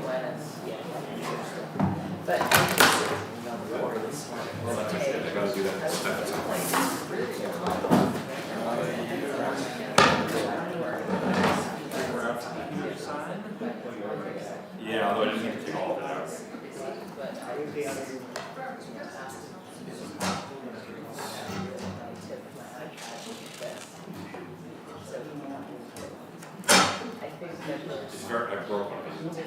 when it's, but I just on the board this morning. Well, that's okay. I gotta do that step. Yeah, although I didn't need to take all of it out. It's very, I broke one of these.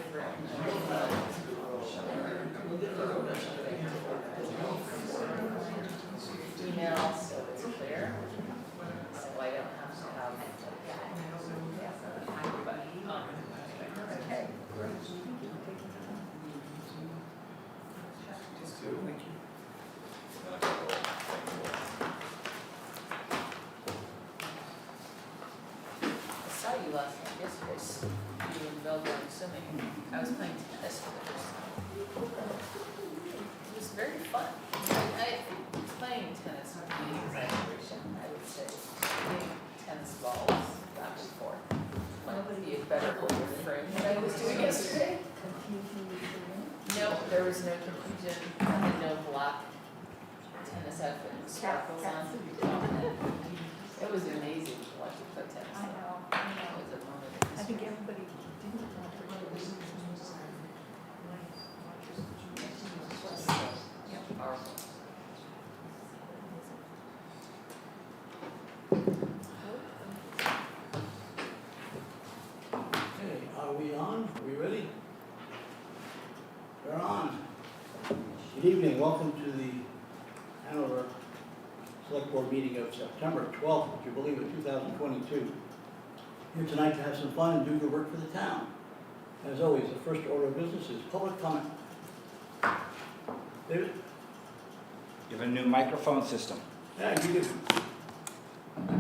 Email, so it's clear, so I don't have to have. Okay. Just two. I saw you last night, yesterday, you and Bill going swimming. I was playing tennis for the first time. It was very fun. Playing tennis would be an exaggeration, I would say. Playing tennis balls, back and forth. One would be a better older frame than I was doing yesterday. No, there was no confusion, and no black tennis outfit and sparkles on. It was amazing to watch you play tennis. I know. It was a moment of I think history. everybody didn't want to go to Powerful. Okay, are we on? Are we ready? We're on. Good evening, welcome to the Hanover Selectboard meeting of September 12th, would you believe it, 2022. Here tonight to have some fun and do good work for the town. As always, the first order of business is public comment. David? You have a new microphone system. Yeah, you do.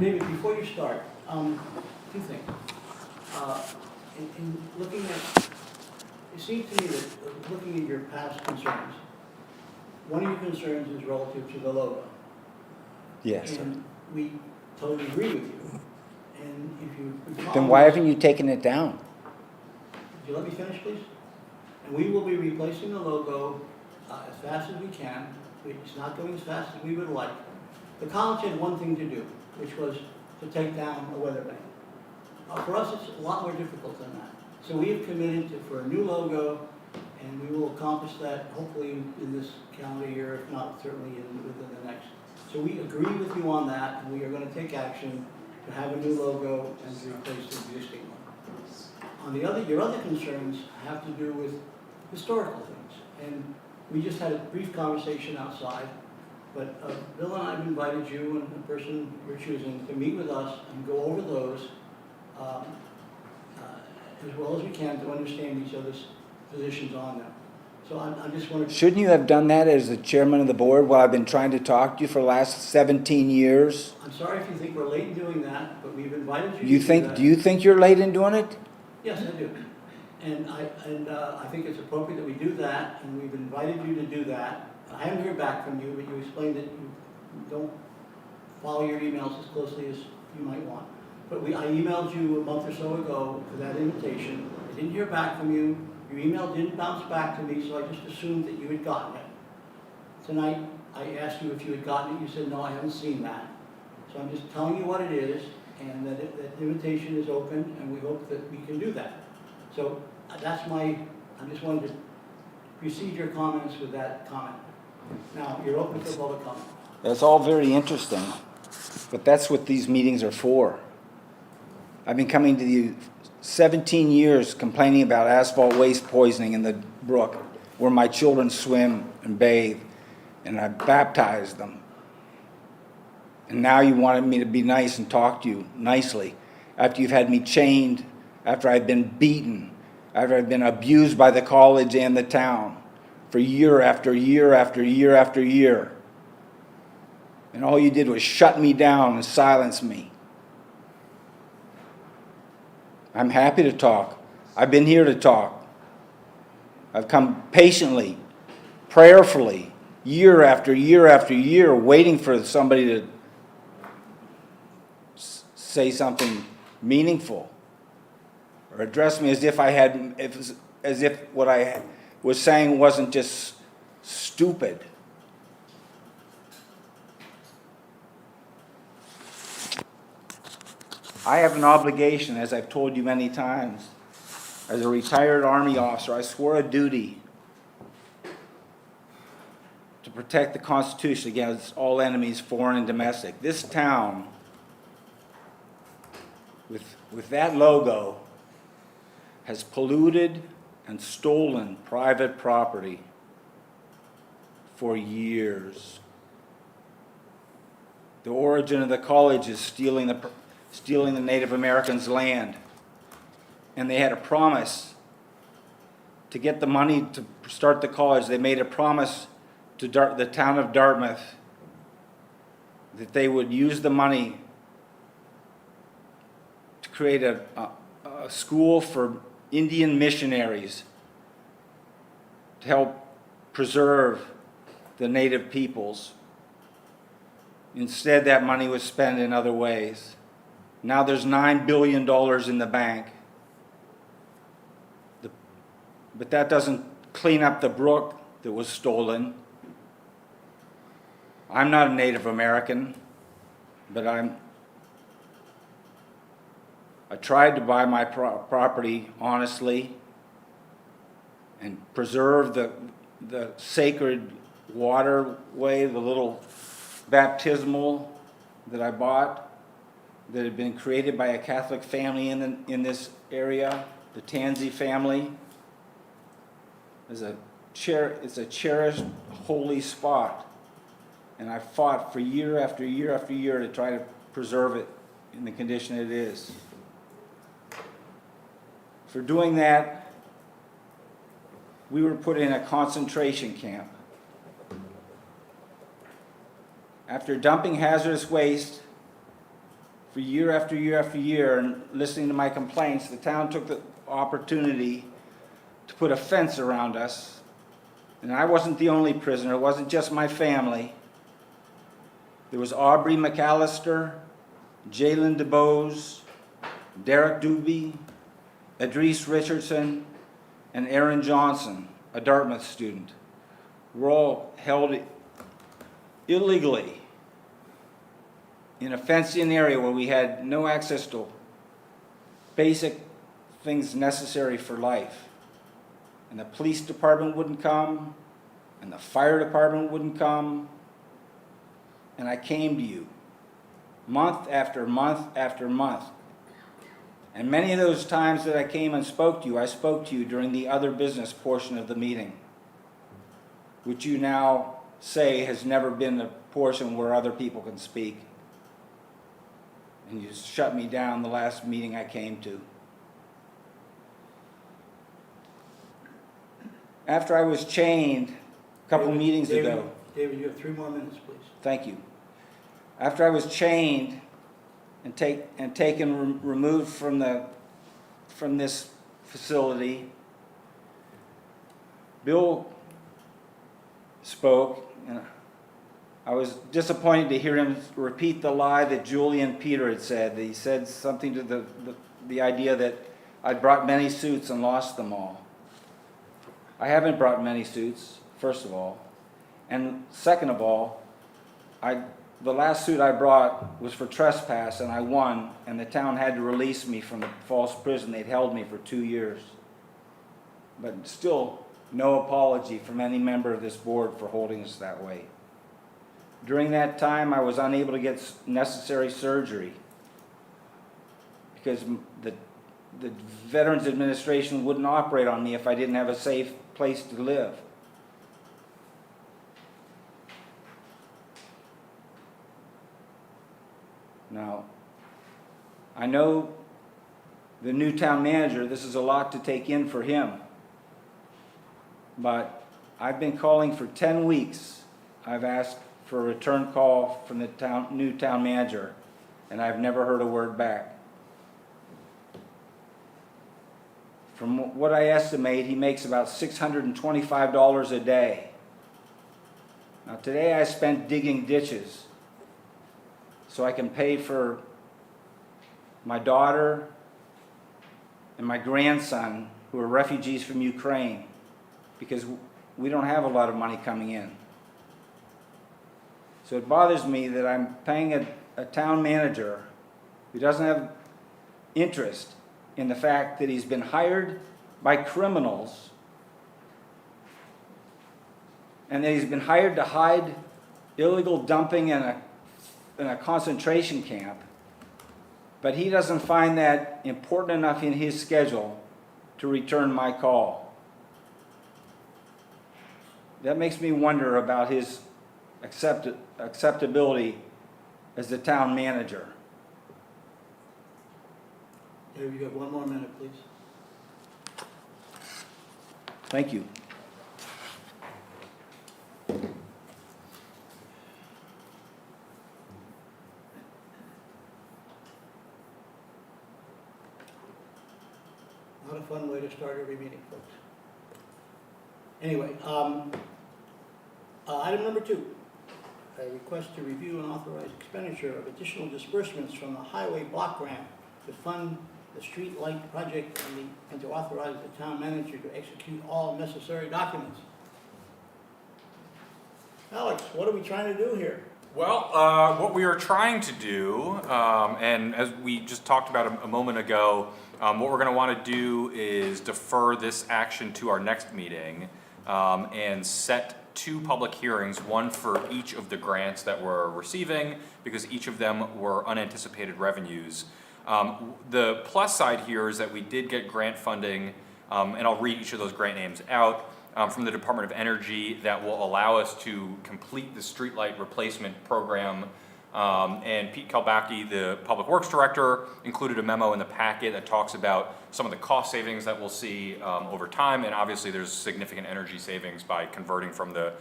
David, before you start, two things. In looking at, it seems to me that looking at your past concerns, one of your concerns is relative to the logo. Yes. And we totally agree with you. And if you recall, Then why haven't you taken it down? Would you let me finish, please? And we will be replacing the logo as fast as we can. It's not going as fast as we would like. The college had one thing to do, which was to take down a weather vane. For us, it's a lot more difficult than that. So we have committed for a new logo, and we will accomplish that hopefully in this calendar year, if not certainly within the next. So we agree with you on that, and we are going to take action to have a new logo and to replace the existing one. On the other, your other concerns have to do with historical things. And we just had a brief conversation outside, but Bill and I have invited you and the person you're choosing to meet with us and go over those as well as we can to understand each other's positions on them. So I just want to... Shouldn't you have done that as the chairman of the board while I've been trying to talk to you for the last 17 years? I'm sorry if you think we're late in doing that, but we've invited you You to think? do that. Do you think you're late in doing it? Yes, I do. And I think it's appropriate that we do that, and we've invited you to do that. I haven't heard back from you, but you explained that you don't follow your emails as closely as you might want. But I emailed you a month or so ago for that invitation. I didn't hear back from you. Your email didn't bounce back to me, so I just assumed that you had gotten it. Tonight, I asked you if you had gotten it. You said, no, I haven't seen that. So I'm just telling you what it is, and that the invitation is open, and we hope that we can do that. So that's I just wanted to precede your comments with that comment. Now, you're open for public comment. That's all very interesting, but that's what these meetings are for. I've been coming to you 17 years complaining about asphalt waste poisoning in the brook where my children swim and bathe, and I baptized them. And now you wanted me to be nice and talk to you nicely after you've had me chained, after I've been beaten, after I've been abused by the college and the town for year after year after year after year. And all you did was shut me down and silence me. I'm happy to talk. I've been here to talk. I've come patiently, prayerfully, year after year after year, waiting for somebody to say something meaningful or address me as if as if what I was saying wasn't just stupid. I have an obligation, as I've told you many times. As a retired Army officer, I swore a duty to protect the Constitution against all enemies, foreign and domestic. This town, with that logo, has polluted and stolen private property for years. The origin of the college is stealing the Native Americans' land. And they had a promise to get the money to start the college. They made a promise to the town of Dartmouth that they would use the money to create a school for Indian missionaries to help preserve the native peoples. Instead, that money was spent in other ways. Now there's $9 billion in the bank. But that doesn't clean up the brook that was stolen. I'm not a Native American, but I tried to buy my property honestly and preserve the sacred waterway, the little baptismal that I bought that had been created by a Catholic family in this area, the Tansey family. It's a cherished holy spot, and I fought for year after year after year to try to preserve it in the condition it is. For doing that, we were put in a concentration camp. After dumping hazardous waste for year after year after year and listening to my complaints, the town took the opportunity to put a fence around us. And I wasn't the only prisoner, it wasn't just my family. There was Aubrey McAllister, Jalen DeBose, Derek Doobie, Idris Richardson, and Aaron Johnson, a Dartmouth student. We're all held illegally in a fenced-in area where we had no access to basic things necessary for life. And the police department wouldn't come, and the fire department wouldn't come. And I came to you month after month after month. And many of those times that I came and spoke to you, I spoke to you during the other business portion of the meeting, which you now say has never been a portion where other people can speak. And you shut me down the last meeting I came to. After I was chained a couple meetings ago. David, you have 3 more minutes, please. Thank you. After I was chained and removed from this facility, Bill spoke, and I was disappointed to hear him repeat the lie that Julian Peter had said. He said something to the idea that I'd brought many suits and lost them all. I haven't brought many suits, first of all. And second of all, the last suit I brought was for trespass, and I won, and the town had to release me from the false prison. They'd held me for 2 years. But still, no apology from any member of this board for holding us that way. During that time, I was unable to get necessary surgery because the Veterans Administration wouldn't operate on me if I didn't have a safe place to live. Now, I know the new town manager, this is a lot to take in for him, but I've been calling for 10 weeks. I've asked for a return call from the new town manager, and I've never heard a word back. From what I estimate, he makes about $625 a day. Now today I spent digging ditches so I can pay for my daughter and my grandson who are refugees from Ukraine, because we don't have a lot of money coming in. So it bothers me that I'm paying a town manager who doesn't have interest in the fact that he's been hired by criminals and that he's been hired to hide illegal dumping in a concentration camp, but he doesn't find that important enough in his schedule to return my call. That makes me wonder about his acceptability as the town manager. Here, you got one more minute, please. Thank you. Not a fun way to start every meeting, folks. Anyway, item number 2, a request to review and authorize expenditure of additional disbursements from the highway block grant to fund the street light project and to authorize the town manager to execute all necessary documents. Alex, what are we trying to do here? Well, what we are trying to do, and as we just talked about a moment ago, what we're going to want to do is defer this action to our next meeting and set 2 public hearings, one for each of the grants that we're receiving, because each of them were unanticipated revenues. The plus side here is that we did get grant funding, and I'll read each of those grant names out, from the Department of Energy that will allow us to complete the streetlight replacement program. And Pete Kalbaki, the Public Works Director, included a memo in the packet that talks about some of the cost savings that we'll see over time, and obviously there's significant energy savings by converting from the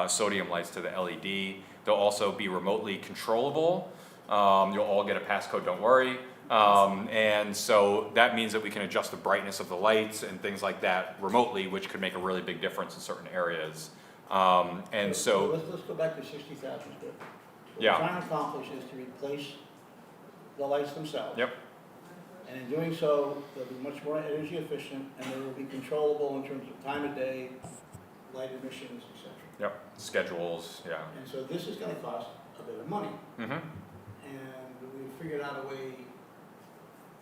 sodium lights to the LED. They'll also be remotely controllable. You'll all get a passcode, don't worry. And so that means that we can adjust the brightness of the lights and things like that remotely, which could make a really big difference in certain areas. And so Let's go back to 60,000 square. What Yeah. we're trying to accomplish is to replace the lights themselves. Yep. And in doing so, they'll be much more energy efficient, and they will be controllable in terms of time of day, light emissions, etc. Yep, schedules, yeah. And so this is going to cost a bit of money. Mm-hmm. And we figured out a way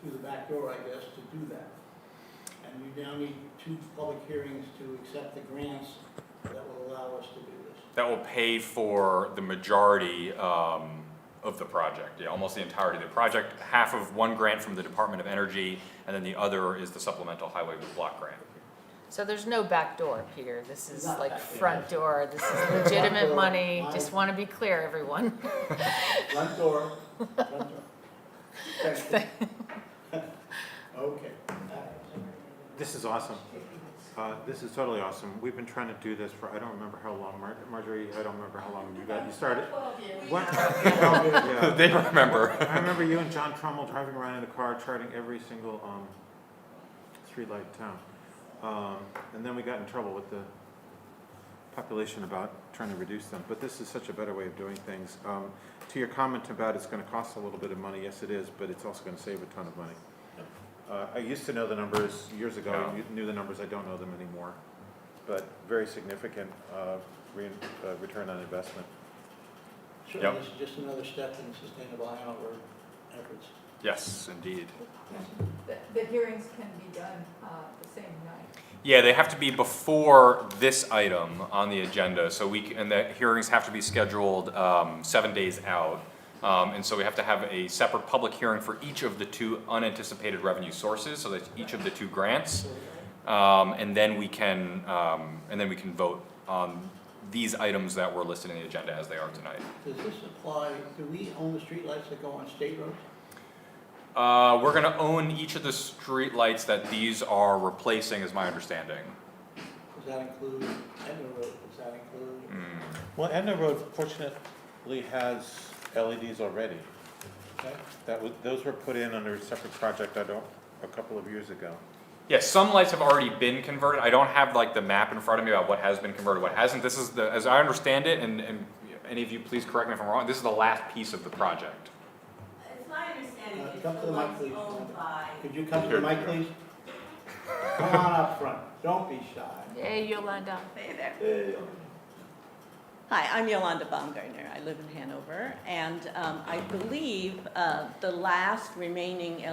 through the back door, I guess, to do that. And we now need 2 public hearings to accept the grants that will allow us to do this. That will pay for the majority of the project, yeah, almost the entirety of the project. Half of one grant from the Department of Energy, and then the other is the Supplemental Highway Block Grant. So there's no back door, Peter. This is Not like back door. front door. This is legitimate door. money. Just want to be clear, everyone. Front door, front door. Okay. Okay. This is awesome. This is totally awesome. We've been trying to do this for, I don't remember how long, Marjorie, I don't remember how long you started. 12 years. What? Yeah. They remember. I remember you and John Trummel driving around in a car charting every single streetlight in town. And then we got in trouble with the population about trying to reduce them. But this is such a better way of doing things. To your comment about it's going to cost a little bit of money, yes it is, but it's also going to save a ton of money. I used to know the numbers years ago. Yeah. I knew the numbers. I don't know them anymore. But very significant return on investment. Certainly, this is just another step in sustainable Hanover efforts. Yes, indeed. The hearings can be done the same night. Yeah, they have to be before this item on the agenda, so and the hearings have to be scheduled 7 days out. And so we have to have a separate public hearing for each of the 2 unanticipated revenue sources, so that's each of the 2 grants. And then we can vote on these items that were listed in the agenda as they are tonight. Does this apply, do we own the streetlights that go on state roads? We're gonna own each of the street lights that these are replacing, is my understanding. Does that include Edna Road? Does that include? Well, Edna Road fortunately has LEDs already. Okay. Those were put in under a separate project a couple of years ago. Yeah, some lights have already been converted. I don't have like the map in front of me about what has been converted, what hasn't. This is as I understand it, and any of you please correct me if I'm wrong, this is the last piece of the project. It's my understanding Come it's to the the mic, ones please. owned by. Could you come to the mic, please? Come on up front, don't be shy. Hey, Yolanda. Hey there. Hey, Hi, I'm Yolanda Baumgartner. I live in Hanover, and I believe the last remaining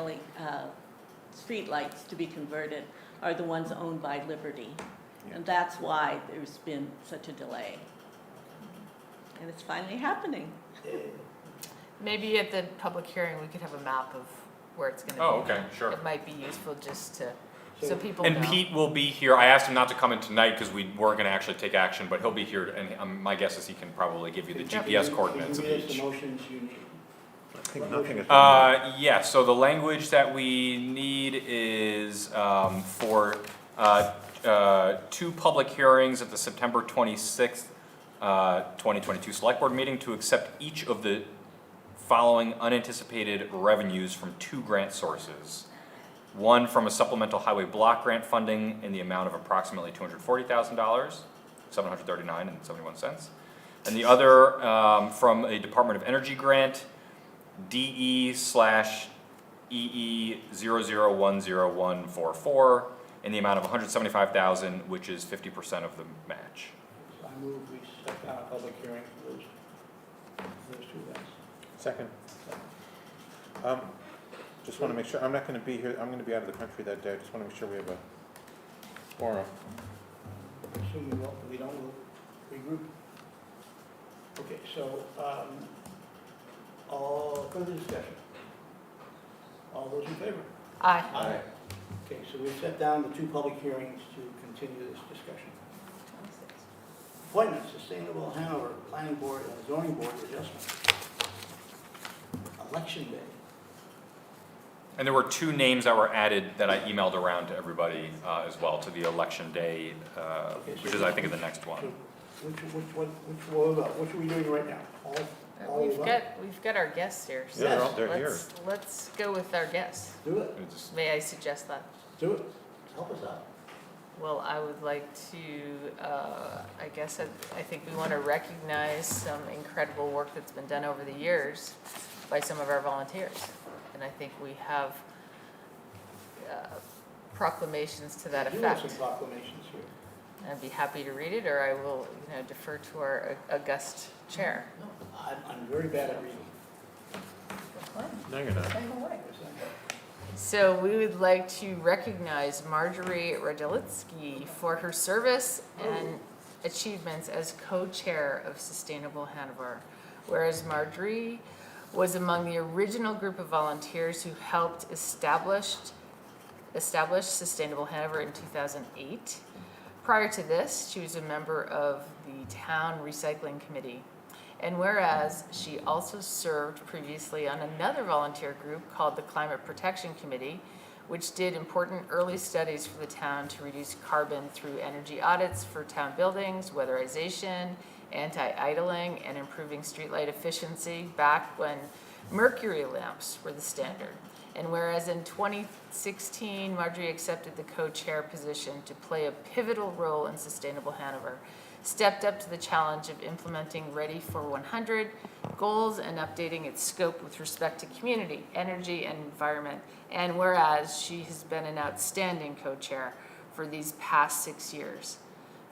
streetlights to be converted are the ones owned by Liberty. And that's why there's been such a delay. And it's finally happening. Maybe at the public hearing, we could have a map of where it's gonna be. Oh, okay, sure. It might be useful just to, so people know. And Pete will be here. I asked him not to come in tonight because we weren't gonna actually take action, but he'll be here, and my guess is he can probably give you the GPS coordinates of Can you give us each. the motions you need? I think nothing is. Yeah, so the language that we need is, for, 2 public hearings at the September 26th, 2022 Select Board meeting to accept each of the following unanticipated revenues from 2 grant sources. One from a supplemental highway block grant funding in the amount of approximately $240,000, $739.71. And the other, from a Department of Energy grant, DE/EE00101144, in the amount of $175,000, which is 50% of the match. So I move we set down a public hearing for those 2 events. Second. Just want to make sure, I'm not going to be here, I'm going to be out of the country that day. I just want to make sure we have a quorum. Assume we will, if we don't, we'll regroup. Okay, so, all further discussion? All those in favor? Aye. Aye. Okay, so we've set down the 2 public hearings to continue this discussion. Appointments, Sustainable Hanover, Planning Board and Zoning Board Adjustment. Election Day. And there were 2 names that were added that I emailed around to everybody as well, to the election day, which is, I think, the next So one. which are we doing right now? All We've of got our guests here. so Yeah, they're here. Let's go with our guests. Do it, It just- May I suggest that? do it. Help us out. Well, I would like to, I guess, I think we want to recognize some incredible work that's been done over the years by some of our volunteers. And I think we have proclamations to that You have effect. some proclamations here. I'd be happy to read it, or I will, defer to our august chair. No, I'm very bad at reading. No, you're not. So we would like to recognize Marjorie Radelitsky for her service and achievements as co-chair of Sustainable Hanover. Whereas Marjorie was among the original group of volunteers who helped establish Sustainable Hanover in 2008. Prior to this, she was a member of the Town Recycling Committee. And whereas she also served previously on another volunteer group called the Climate Protection Committee, which did important early studies for the town to reduce carbon through energy audits for town buildings, weatherization, anti-idling, and improving streetlight efficiency back when mercury lamps were the standard. And whereas in 2016, Marjorie accepted the co-chair position to play a pivotal role in Sustainable Hanover, stepped up to the challenge of implementing Ready for 100 goals and updating its scope with respect to community, energy, and environment. And whereas she has been an outstanding co-chair for these past 6 years.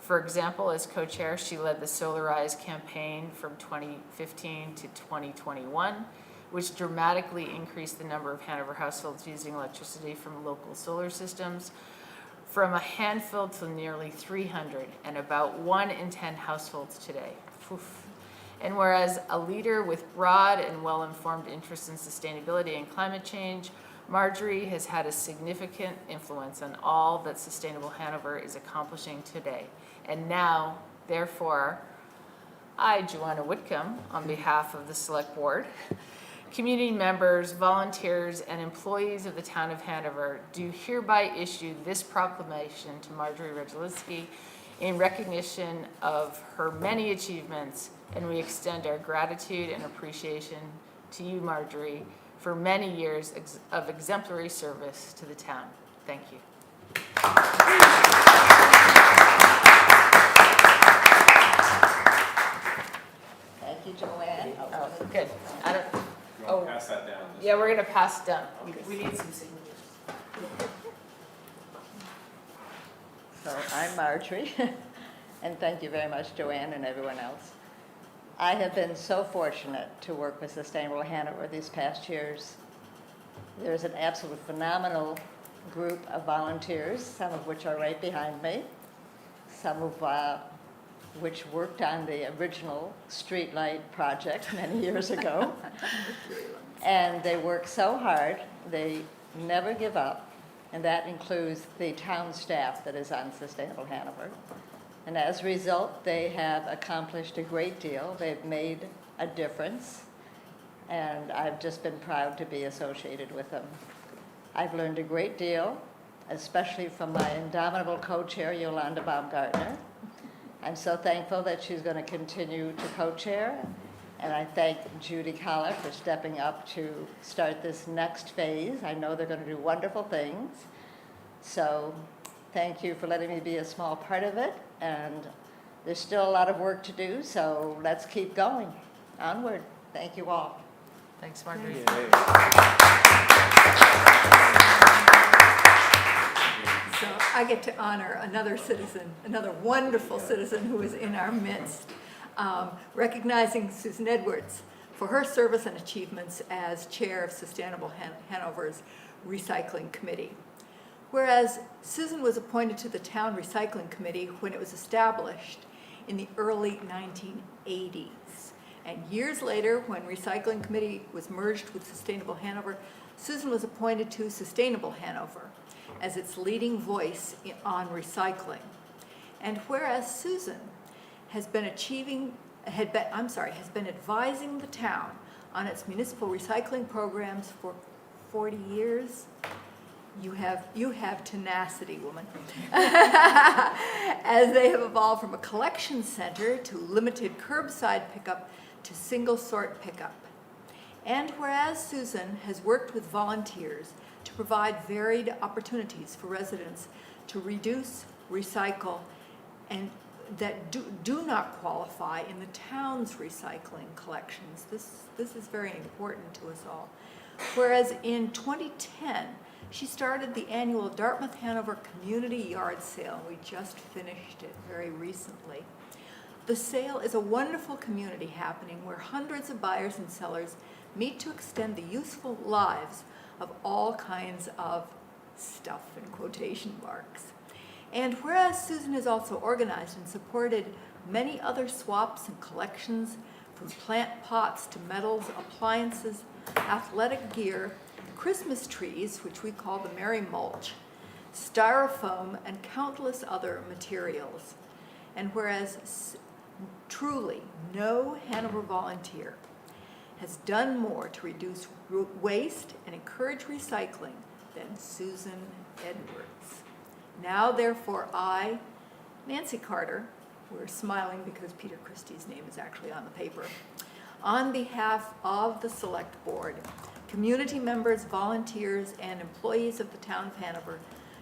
For example, as co-chair, she led the Authorize campaign from 2015 to 2021, which dramatically increased the number of Hanover households using electricity from local solar systems from a handful to nearly 300, and about 1 in 10 households today. Oof. And whereas a leader with broad and well-informed interests in sustainability and climate change, Marjorie has had a significant influence on all that Sustainable Hanover is accomplishing today. And now, therefore, I, Joanna Whitcomb, on behalf of the Select Board, community members, volunteers, and employees of the town of Hanover do hereby issue this proclamation to Marjorie Radelitsky in recognition of her many achievements, and we extend our gratitude and appreciation to you, Marjorie, for many years of exemplary service to the town. Thank you. Thank you, Joanne. Oh, good. I don't, You want to pass that down? yeah, we're gonna pass it down. Okay. We need some signatures. So I'm Marjorie, and thank you very much, Joanne and everyone else. I have been so fortunate to work with Sustainable Hanover these past years. There's an absolute phenomenal group of volunteers, some of which are right behind me, some of which worked on the original streetlight project many years ago. And they work so hard, they never give up, and that includes the town staff that is on Sustainable Hanover. And as a result, they have accomplished a great deal. They've made a difference, and I've just been proud to be associated with them. I've learned a great deal, especially from my indomitable co-chair, Yolanda Baumgartner. I'm so thankful that she's going to continue to co-chair, and I thank Judy Collar for stepping up to start this next phase. I know they're going to do wonderful things. So thank you for letting me be a small part of it, and there's still a lot of work to do, so let's keep going. Onward. Thank you all. Thanks, Marjorie. So I get to honor another citizen, another wonderful citizen who is in our midst, recognizing Susan Edwards for her service and achievements as chair of Sustainable Hanover's Recycling Committee. Whereas Susan was appointed to the Town Recycling Committee when it was established in the early 1980s. And years later, when Recycling Committee was merged with Sustainable Hanover, Susan was appointed to Sustainable Hanover as its leading voice on recycling. And whereas Susan has been advising the town on its municipal recycling programs for 40 years, you have tenacity, woman. As they have evolved from a collection center to limited curbside pickup to single sort pickup. And whereas Susan has worked with volunteers to provide varied opportunities for residents to reduce, recycle, and that do not qualify in the town's recycling collections. This is very important to us all. Whereas in 2010, she started the annual Dartmouth Hanover Community Yard Sale. We just finished it very recently. The sale is a wonderful community happening where hundreds of buyers and sellers meet to extend the useful lives of all kinds of stuff in quotation marks. And whereas Susan has also organized and supported many other swaps and collections, from plant pots to metals, appliances, athletic gear, Christmas trees, which we call the Merry Mulch, styrofoam, and countless other materials. And whereas truly no Hanover volunteer has done more to reduce waste and encourage recycling than Susan Edwards. Now, therefore, I, Nancy Carter, we're smiling because Peter Christie's name is actually on the paper, on behalf of the Select Board, community members, volunteers, and employees of the town of Hanover,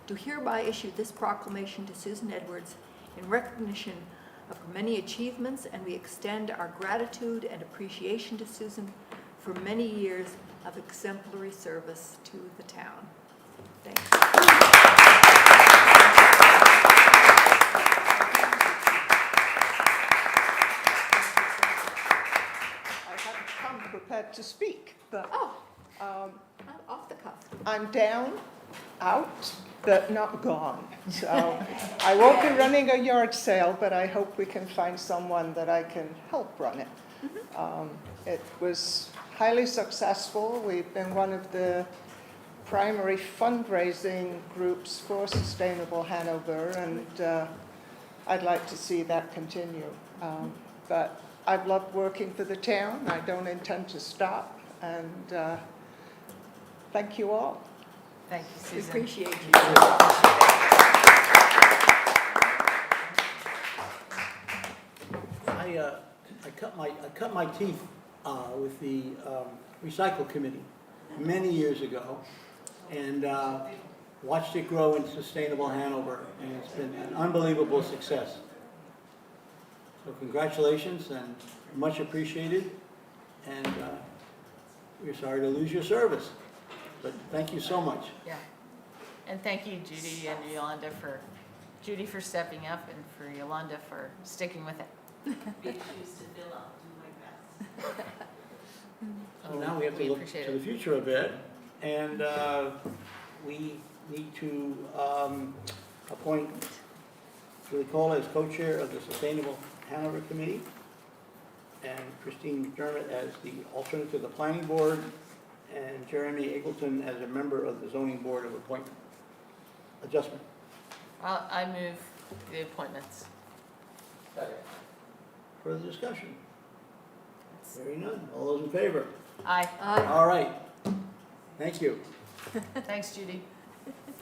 do hereby issue this proclamation to Susan Edwards in recognition of her many achievements, and we extend our gratitude and appreciation to Susan for many years of exemplary service to the town. Thank you. I haven't come prepared to speak, but I'm off the cuff. I'm down, out, but not gone. So I won't be running a yard sale, but I hope we can find someone that I can help run it. It was highly successful. We've been one of the primary fundraising groups for Sustainable Hanover, and I'd like to see that continue. But I've loved working for the town. I don't intend to stop, and thank you all. Thank you, We Susan. appreciate you. I cut my teeth with the recycle committee many years ago, and watched it grow into Sustainable Hanover, and it's been an unbelievable success. So congratulations, and much appreciated, and we're sorry to lose your service, but thank you so much. Yeah. And thank you, Judy and Yolanda, for Judy for stepping up and for Yolanda for sticking with it. Big shoes to fill, I'll do my best. So now we have to look appreciate to it. the future a bit, and we need to appoint Julie Cole as co-chair of the Sustainable Hanover Committee, and Christine McDermott as the alternate to the Planning Board, and Jeremy Eggleton as a member of the Zoning Board of Appointment Adjustment. I move the appointments. Further discussion? Hearing none. All those in favor? Aye. All right. Thank you. Thanks, Judy.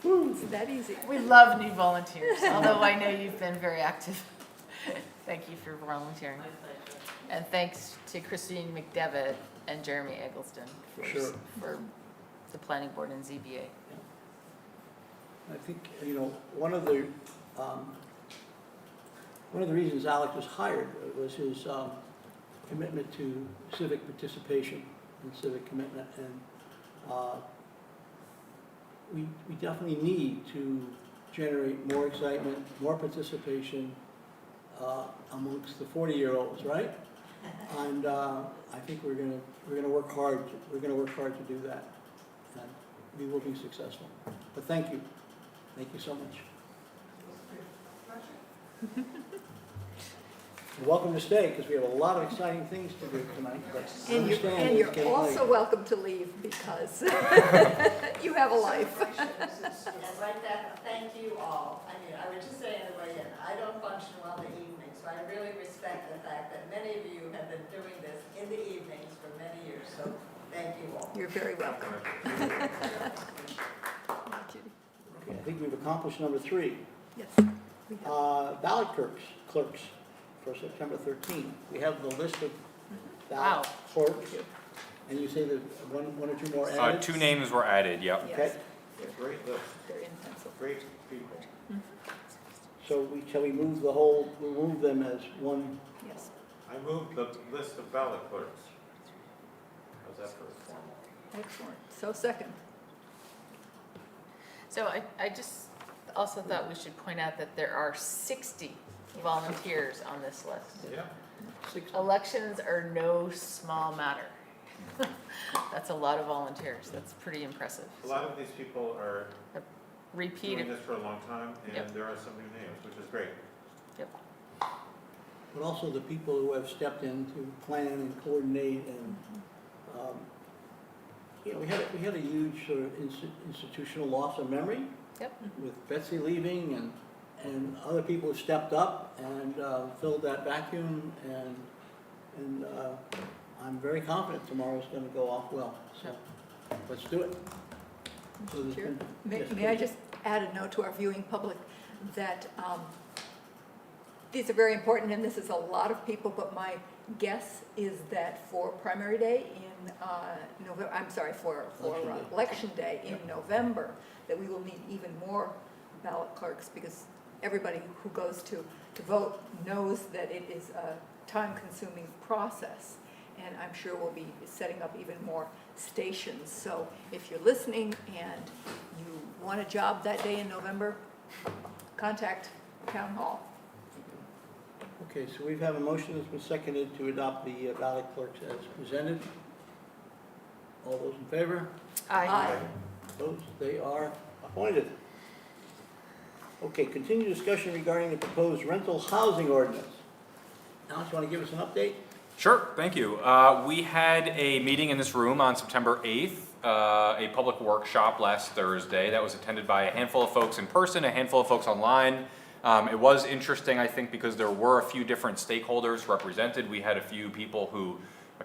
It's that easy. We love new volunteers, although I know you've been very active. Thank you for volunteering. My pleasure. And thanks to Christine McDevitt and Jeremy Eggleston For sure. for the planning board and ZBA. I think, one of the reasons Alex was hired was his commitment to civic participation and civic commitment, and we definitely need to generate more excitement, more participation amongst the 40-year-olds, right? And I think we're gonna work hard. We're gonna work hard to do that, and we will be successful. But thank you. Thank you so much. You're welcome to stay, because we have a lot of exciting things to do tonight. But And understand you're, it's and getting you're also late. welcome to leave because you have a life. And right there, thank you all. I mean, I would just say on the way in, I don't function well in the evening, so I really respect the fact that many of you have been doing this in the evenings for many years, so thank you all. You're very welcome. Judy. Okay, I think we've accomplished number 3. Yes. we have. Ballot clerks for September 13th. We have the list of Wow. ballot clerks, and you say that one or two more added? 2 names were added, yep. Okay, Yes, Great list, they're in pencil. great people. so shall we move the whole, we'll move them as one? Yes. I moved the list of ballot clerks. How's that for formal? Excellent. So second. So I just also thought we should point out that there are 60 volunteers on this list. Yeah. 6. Elections are no small matter. That's a lot of volunteers. That's pretty impressive. A lot of these people are doing Repeated, this for a long time, and Yep. there are some new names, which is great. yep. But also the people who have stepped in to plan and coordinate, and, we had a huge sort of institutional loss of memory. Yep. With Betsy leaving, and other people have stepped up and filled that vacuum, and I'm very confident tomorrow's gonna go off well, so let's do it. So there's Chair, been- May yes, may I please. just add a note to our viewing public that these are very important, and this is a lot of people, but my guess is that for primary day in November, I'm sorry, for Election day. election day in November, that we will need even more ballot clerks, because everybody who goes to vote knows that it is a time-consuming process. And I'm sure we'll be setting up even more stations. So if you're listening and you want a job that day in November, contact Town Hall. Okay, so we have a motion that's been seconded to adopt the ballot clerks as presented. All those in favor? Aye. Opposed? They are appointed. Okay, continued discussion regarding the proposed rental housing ordinance. Alex, you want to give us an update? Sure, thank you. We had a meeting in this room on September 8th, a public workshop last Thursday that was attended by a handful of folks in person, a handful of folks online. It was interesting, I think, because there were a few different stakeholders represented. We had a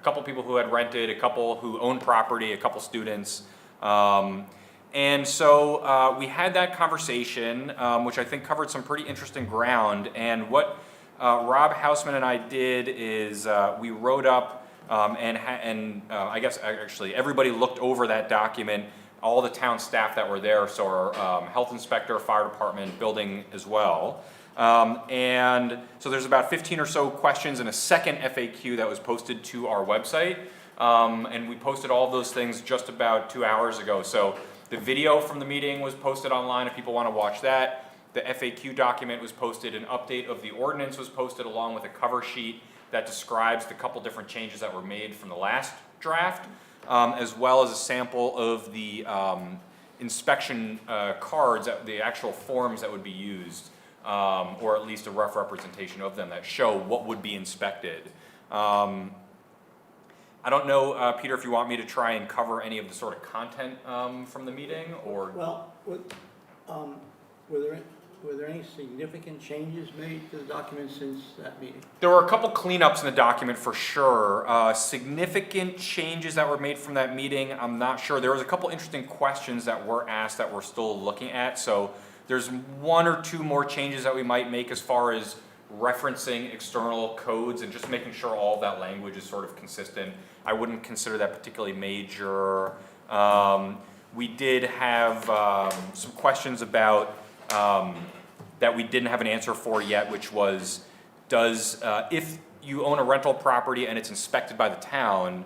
couple people who had rented, a couple who owned property, a couple students. And so we had that conversation, which I think covered some pretty interesting ground. And what Rob Hausman and I did is we wrote up and I guess actually everybody looked over that document, all the town staff that were there, so our health inspector, fire department, building as well. And so there's about 15 or so questions and a second FAQ that was posted to our website. And we posted all of those things just about 2 hours ago. So the video from the meeting was posted online if people want to watch that. The FAQ document was posted, an update of the ordinance was posted along with a cover sheet that describes the couple different changes that were made from the last draft, as well as a sample of the inspection cards, the actual forms that would be used, or at least a rough representation of them that show what would be inspected. I don't know, Peter, if you want me to try and cover any of the sort of content from the meeting, or? Well, were there any significant changes made to the document since that meeting? There were a couple cleanups in the document for sure. Significant changes that were made from that meeting, I'm not sure. There was a couple interesting questions that were asked that we're still looking at. So there's one or two more changes that we might make as far as referencing external codes and just making sure all of that language is sort of consistent. I wouldn't consider that particularly major. We did have some questions about that we didn't have an answer for yet, which was, if you own a rental property and it's inspected by the town,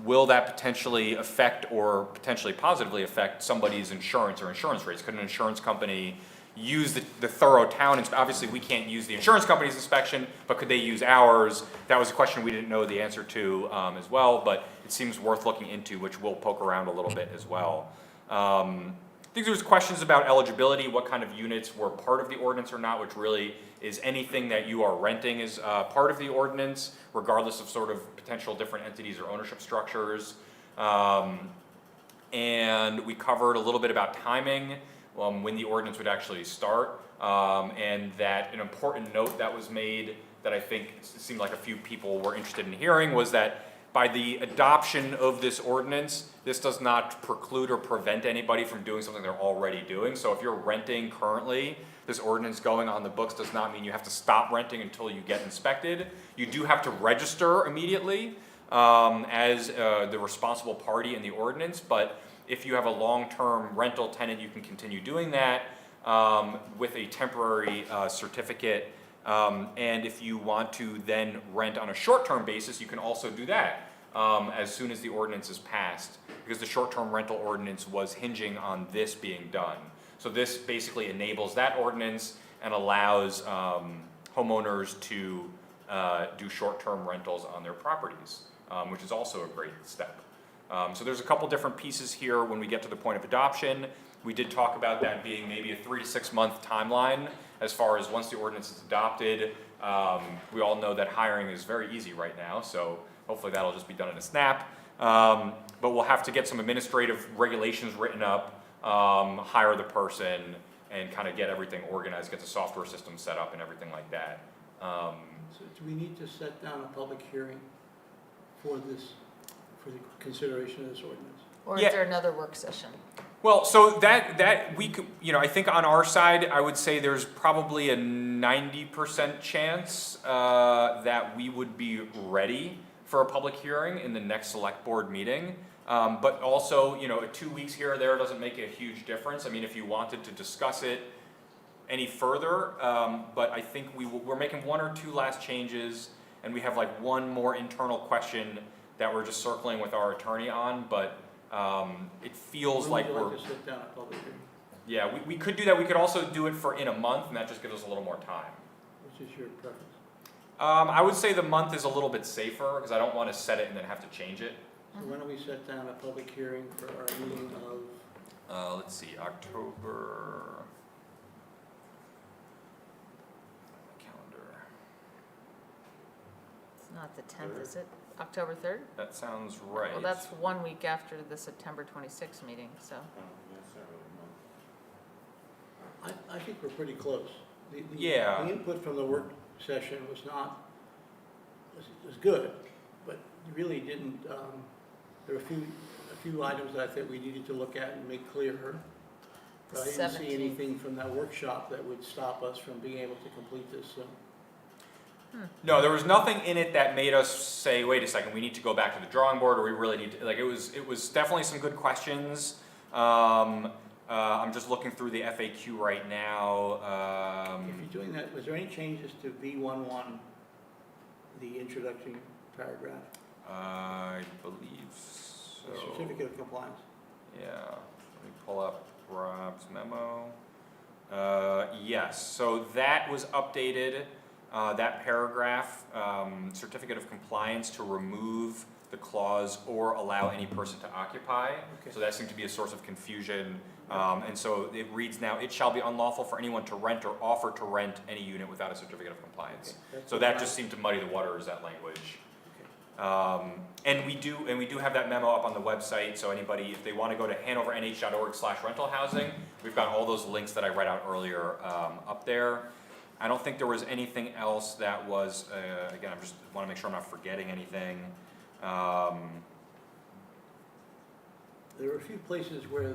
will that potentially affect or potentially positively affect somebody's insurance or insurance rates? Could an insurance company use the thorough town, obviously we can't use the insurance company's inspection, but could they use ours? That was a question we didn't know the answer to as well, but it seems worth looking into, which we'll poke around a little bit as well. I think there was questions about eligibility, what kind of units were part of the ordinance or not, which really is anything that you are renting is part of the ordinance, regardless of sort of potential different entities or ownership structures. And we covered a little bit about timing, when the ordinance would actually start, and that an important note that was made that I think seemed like a few people were interested in hearing was that by the adoption of this ordinance, this does not preclude or prevent anybody from doing something they're already doing. So if you're renting currently, this ordinance going on the books does not mean you have to stop renting until you get inspected. You do have to register immediately as the responsible party in the ordinance, but if you have a long-term rental tenant, you can continue doing that with a temporary certificate. And if you want to then rent on a short-term basis, you can also do that as soon as the ordinance is passed, because the short-term rental ordinance was hinging on this being done. So this basically enables that ordinance and allows homeowners to do short-term rentals on their properties, which is also a great step. So there's a couple different pieces here when we get to the point of adoption. We did talk about that being maybe a 3 to 6 month timeline as far as once the ordinance is adopted. We all know that hiring is very easy right now, so hopefully that'll just be done in a snap. But we'll have to get some administrative regulations written up, hire the person, and kind of get everything organized, get the software system set up and everything like that. So do we need to set down a public hearing for the consideration of this ordinance? Or Yeah. is there another work session? Well, so that we could, I think on our side, I would say there's probably a 90% chance that we would be ready for a public hearing in the next select board meeting. But also, 2 weeks here or there doesn't make a huge difference. I mean, if you wanted to discuss it any further, but I think we're making 1 or 2 last changes, and we have like one more internal question that we're just circling with our attorney on, but it feels like When would we're. you like to sit down a public hearing? Yeah, we could do that. We could also do it in a month, and that just gives us a little more time. Which is your preference? I would say the month is a little bit safer, because I don't want to set it and then have to change it. So when don't we set down a public hearing for our meeting of, Let's see, October. Calendar. It's not the 10th, is it? October 3rd? That sounds right. Well, that's 1 week after the September 26th meeting, so. I think we're pretty close. Yeah. The input from the work session was good, but really didn't, there were a few items that I think we needed to look at and make clearer. But I didn't see 17th. anything from that workshop that would stop us from being able to complete this soon. No, there was nothing in it that made us say, wait a second, we need to go back to the drawing board, or we really need to, it was definitely some good questions. I'm just looking through the FAQ right now. If you're doing that, was there any changes to V11, the introductory paragraph, I believe so. the certificate of compliance? Yeah, let me pull up Rob's memo. Yes, so that was updated, that paragraph, certificate of compliance to remove the clause or allow any person to occupy. Okay. So that seemed to be a source of confusion. And so it reads now, it shall be unlawful for anyone to rent or offer to rent any unit without a certificate of compliance. Okay, that's So what that I- just seemed to muddy the waters, that language. Okay. And we do have that memo up on the website, so anybody, if they wanna go to hanovernh.org/rental housing, we've got all those links that I read out earlier, up there. I don't think there was anything else that was, again, I just wanna make sure I'm not forgetting anything. There were a few places where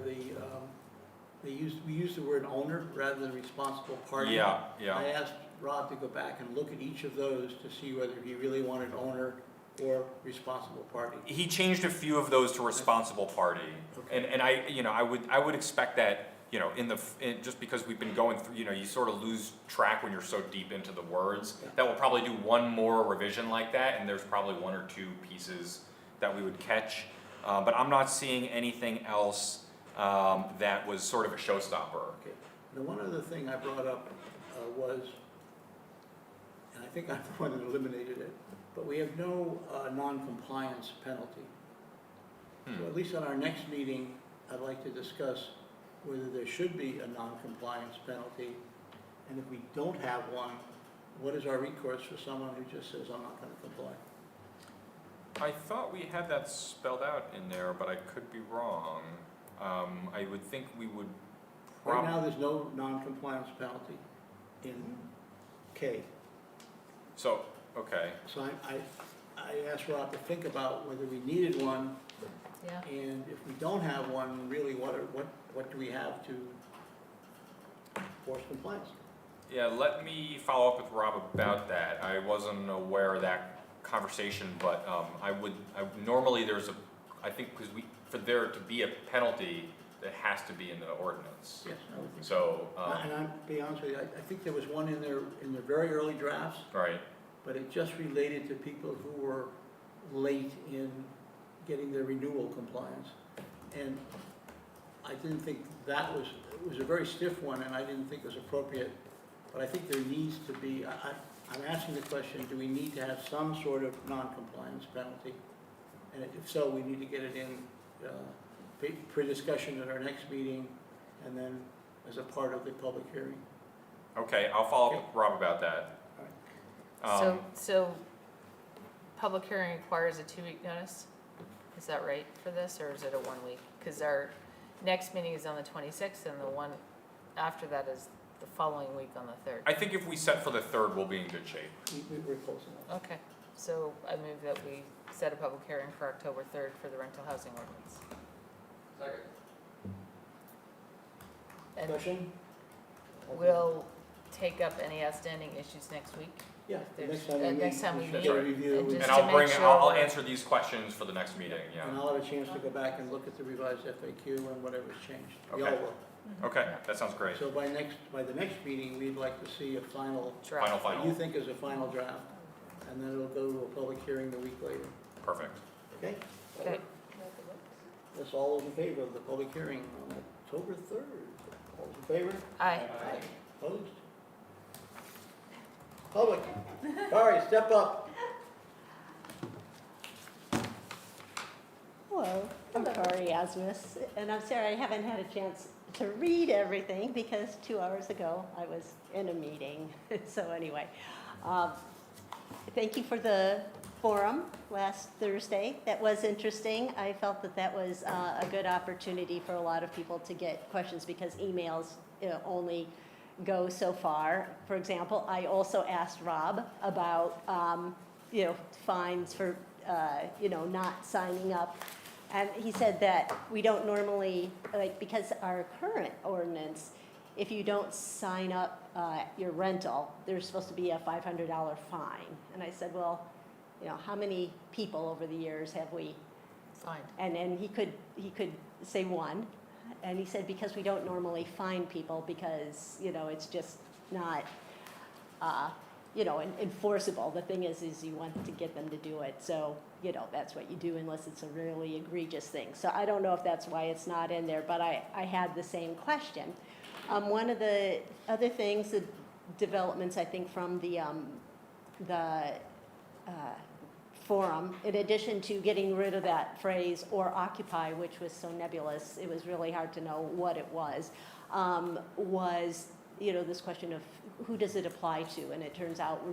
we used the word owner rather than responsible party. Yeah, yeah. I asked Rob to go back and look at each of those to see whether he really wanted owner or responsible party. He changed a few of those to responsible party. Okay. And I would expect that, just because we've been going through, you sort of lose track when you're so deep into the words, Yeah. that we'll probably do one more revision like that, and there's probably one or two pieces that we would catch. But I'm not seeing anything else, that was sort of a showstopper. Okay. The one other thing I brought up was, and I think I'm the one that eliminated it, but we have no non-compliance penalty. So at least on our next meeting, I'd like to discuss whether there should be a non-compliance penalty. And if we don't have one, what is our recourse for someone who just says, I'm not gonna comply? I thought we had that spelled out in there, but I could be wrong. I would think we would Right now, there's no non-compliance penalty in K. So, okay, So I asked Rob to think about whether we needed one, Yeah. and if we don't have one, really, what do we have to force compliance? yeah, let me follow up with Rob about that. I wasn't aware of that conversation, but, normally I think, because for there to be a penalty, it has to be in the ordinance. Yes, I would think. So, And I'll be honest with you, I think there was one in there, in the very early drafts, right, but it just related to people who were late in getting their renewal compliance. And I didn't think it was a very stiff one, and I didn't think it was appropriate. But I think there needs to be, I'm asking the question, do we need to have some sort of non-compliance penalty? And if so, we need to get it in pre-discussion at our next meeting, and then as a part of the public hearing. okay, I'll follow up with Rob about that. So, public hearing requires a 2-week notice? Is that right for this, or is it a 1 week? Because our next meeting is on the 26th, and the one after that is the following week on the 3rd. I think if we set for the 3rd, we'll be in good shape. We're close enough. Okay, so I move that we set a public hearing for October 3rd for the rental housing ordinance. And Discussion? we'll take up any outstanding issues next week. Yeah, There's- next time we meet. next time we should meet. get a Right. review. And And just I'll to make bring, sure I'll we're- answer these questions for the next meeting, yeah. And I'll have a chance to go back and look at the revised FAQ and whatever's changed. We all Okay. will. Okay, that sounds great. So by the next meeting, we'd like to see a final, Draft. what you think is a final draft, and then it'll go to a public hearing the week later. Perfect. Okay? Okay. That's all in favor of the public hearing on October 3rd. All in favor? Aye. Opposed? Public, Kari, step up. Hello, I'm Kari Asmus, and I'm sorry I haven't had a chance to read everything because 2 hours ago I was in a meeting. So anyway, thank you for the forum last Thursday. That was interesting. I felt that was a good opportunity for a lot of people to get questions because emails only go so far. For example, I also asked Rob about, fines for, not signing up. And he said that we don't normally, because our current ordinance, if you don't sign up your rental, there's supposed to be a $500 fine. And I said, well, how many people over the years have we? Fine. And he could say one. And he said, because we don't normally fine people because, it's just not, enforceable. The thing is you want to get them to do it. So, that's what you do unless it's a really egregious thing. So I don't know if that's why it's not in there, but I had the same question. One of the other things, the developments, I think, from the forum, in addition to getting rid of that phrase "or occupy," which was so nebulous, it was really hard to know what it was, this question of who does it apply to? And it turns out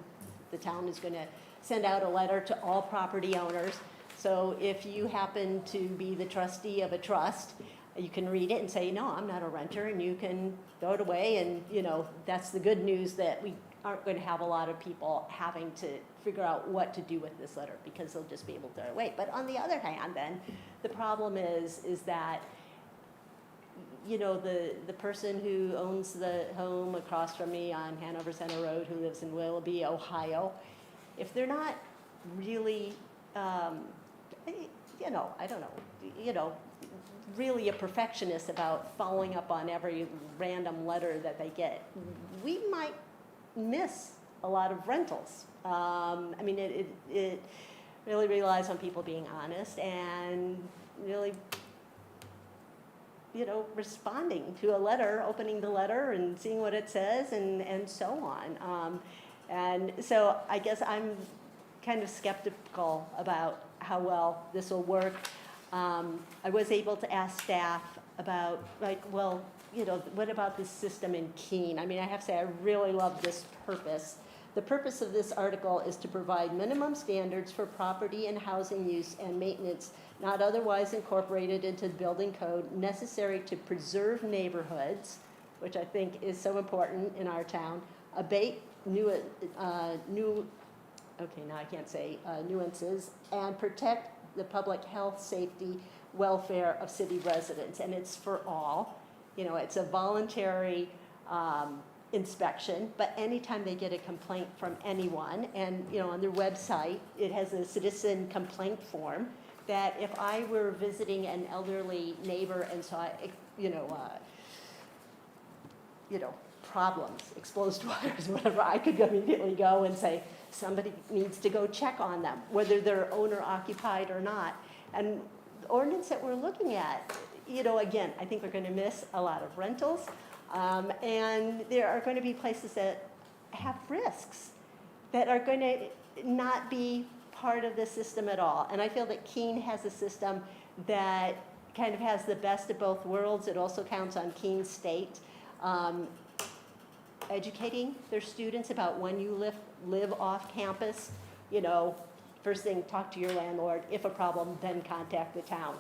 the town is going to send out a letter to all property owners. So if you happen to be the trustee of a trust, you can read it and say, no, I'm not a renter, and you can throw it away. And, that's the good news, that we aren't going to have a lot of people having to figure out what to do with this letter, because they'll just be able to throw it away. But on the other hand, then, the problem is that, the person who owns the home across from me on Hanover Center Road, who lives in Willoughby, Ohio, if they're not really, I don't know, really a perfectionist about following up on every random letter that they get, we might miss a lot of rentals. It really relies on people being honest and really, responding to a letter, opening the letter and seeing what it says, and so on. And so I guess I'm kind of skeptical about how well this will work. I was able to ask staff about, what about this system in Keene? I have to say, I really love this purpose. The purpose of this article is to provide minimum standards for property and housing use and maintenance not otherwise incorporated into the building code, necessary to preserve neighborhoods, which I think is so important in our town, abate nuances, and protect the public health, safety, welfare of city residents. And it's for all. It's a voluntary inspection, but anytime they get a complaint from anyone, and on their website, it has a citizen complaint form, that if I were visiting an elderly neighbor and saw, problems, exposed wires, whatever, I could immediately go and say, somebody needs to go check on them, whether they're owner occupied or not. And the ordinance that we're looking at, again, I think we're going to miss a lot of rentals, and there are going to be places that have risks that are going to not be part of the system at all. And I feel that Keene has a system that kind of has the best of both worlds. It also counts on Keene State educating their students about when you live off campus. First thing, talk to your landlord. If a problem, then contact the town.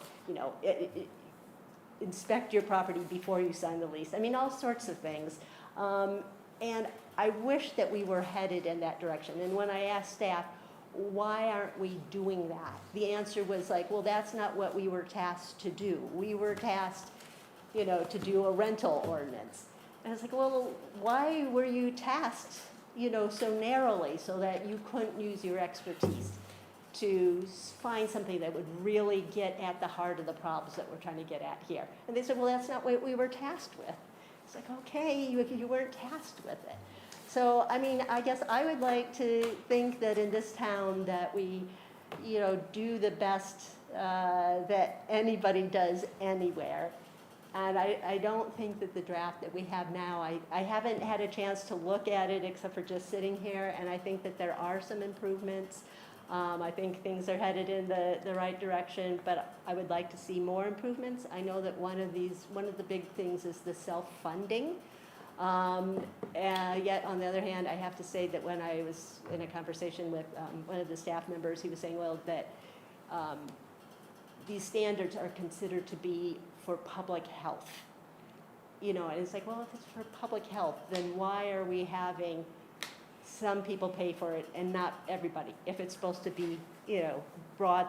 Inspect your property before you sign the lease. All sorts of things. And I wish that we were headed in that direction. And when I asked staff, why aren't we doing that? The answer was like, well, that's not what we were tasked to do. We were tasked, to do a rental ordinance. And I was like, well, why were you tasked, so narrowly, so that you couldn't use your expertise to find something that would really get at the heart of the problems that we're trying to get at here? And they said, well, that's not what we were tasked with. It's like, okay, you weren't tasked with it. So, I guess I would like to think that in this town that we, do the best that anybody does anywhere. And I don't think that the draft that we have now, I haven't had a chance to look at it except for just sitting here, and I think that there are some improvements. I think things are headed in the right direction, but I would like to see more improvements. I know that one of the big things is the self-funding. Yet, on the other hand, I have to say that when I was in a conversation with one of the staff members, he was saying, well, that these standards are considered to be for public health. And it's like, well, if it's for public health, then why are we having some people pay for it and not everybody? If it's supposed to be, broad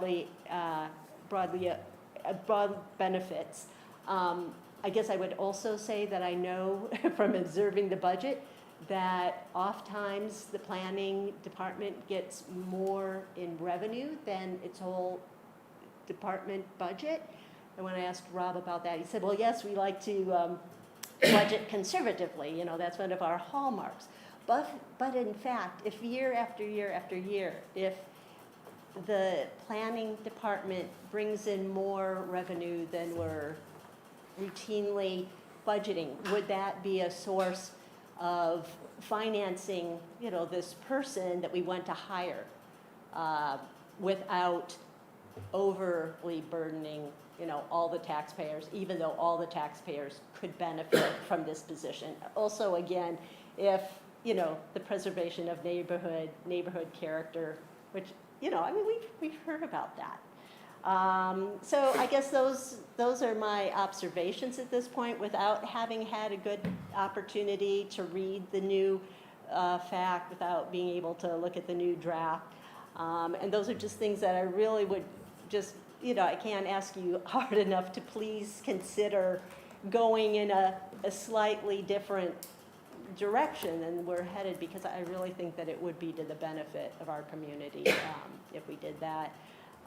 benefits. I guess I would also say that I know from observing the budget that oftentimes the planning department gets more in revenue than its whole department budget. And when I asked Rob about that, he said, well, yes, we like to budget conservatively. That's one of our hallmarks. But in fact, if year after year after year, if the planning department brings in more revenue than we're routinely budgeting, would that be a source of financing, you know, this person that we want to hire without overly burdening, you know, all the taxpayers, even though all the taxpayers could benefit from this position. Also, again, if, you know, the preservation of neighborhood character, which, you know, I mean, we've heard about that. So I guess those are my observations at this point, without having had a good opportunity to read the new fact, without being able to look at the new draft. And those are just things that I really would just, you know, I can't ask you hard enough to please consider going in a slightly different direction than we're headed, because I really think that it would be to the benefit of our community if we did that.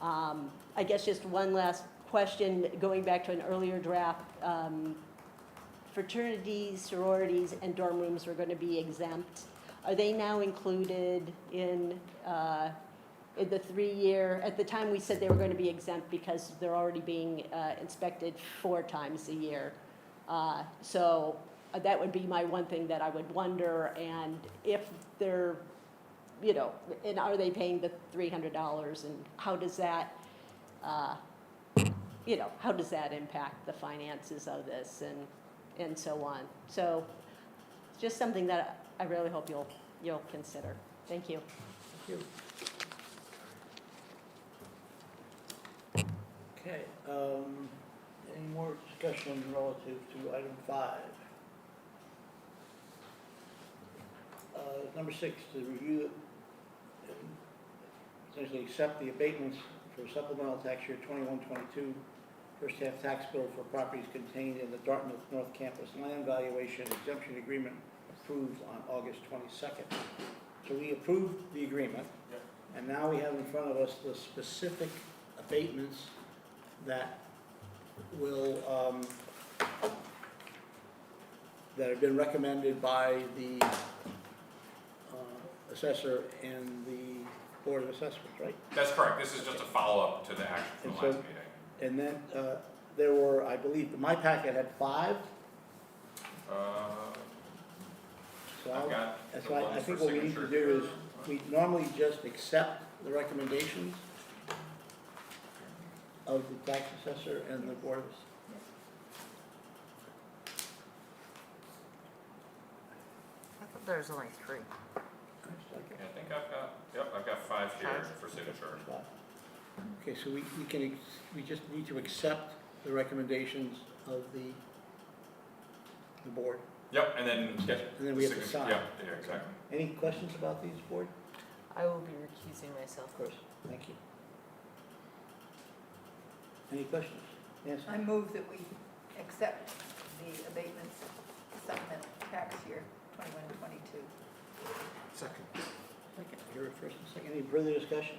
I guess just one last question, going back to an earlier draft, fraternities, sororities, and dorm rooms were going to be exempt. Are they now included in the 3-year? At the time, we said they were going to be exempt because they're already being inspected 4 times a year. So that would be my one thing that I would wonder, and if they're, you know, and are they paying the $300, and how does that, you know, how does that impact the finances of this, and so on. So just something that I really hope you'll consider. Thank you. Thank you. Okay, any more discussion relative to item 5? Number 6, to review and essentially accept the abatements for supplemental tax year 21-22, first half tax bill for properties contained in the Dartmouth North Campus land valuation exemption agreement approved on August 22nd. So we approved the agreement, and now we have in front of us the specific abatements that will, that have been recommended by the assessor and the Board of Assessments, right? That's correct. This is just a follow-up to the action from the And last so- meeting. And then there were, I believe, my packet had 5. So I've got that's the why I ones think for what we need to signature do here. is, we normally just accept the recommendations of the tax assessor and the Board of Assessors. I thought there was only 3. Yeah, I think I've got 5 here for signature. Okay, so we just need to accept the recommendations of the board. Yep, and then get And then the we have to signature. sign. Yeah, exactly. Any questions about these, board? I will be recusing myself. Of course, thank you. Any questions? Nancy? I move that we accept the abatements supplemental tax year 21-22. Second. Second, here at first and second, any further discussion?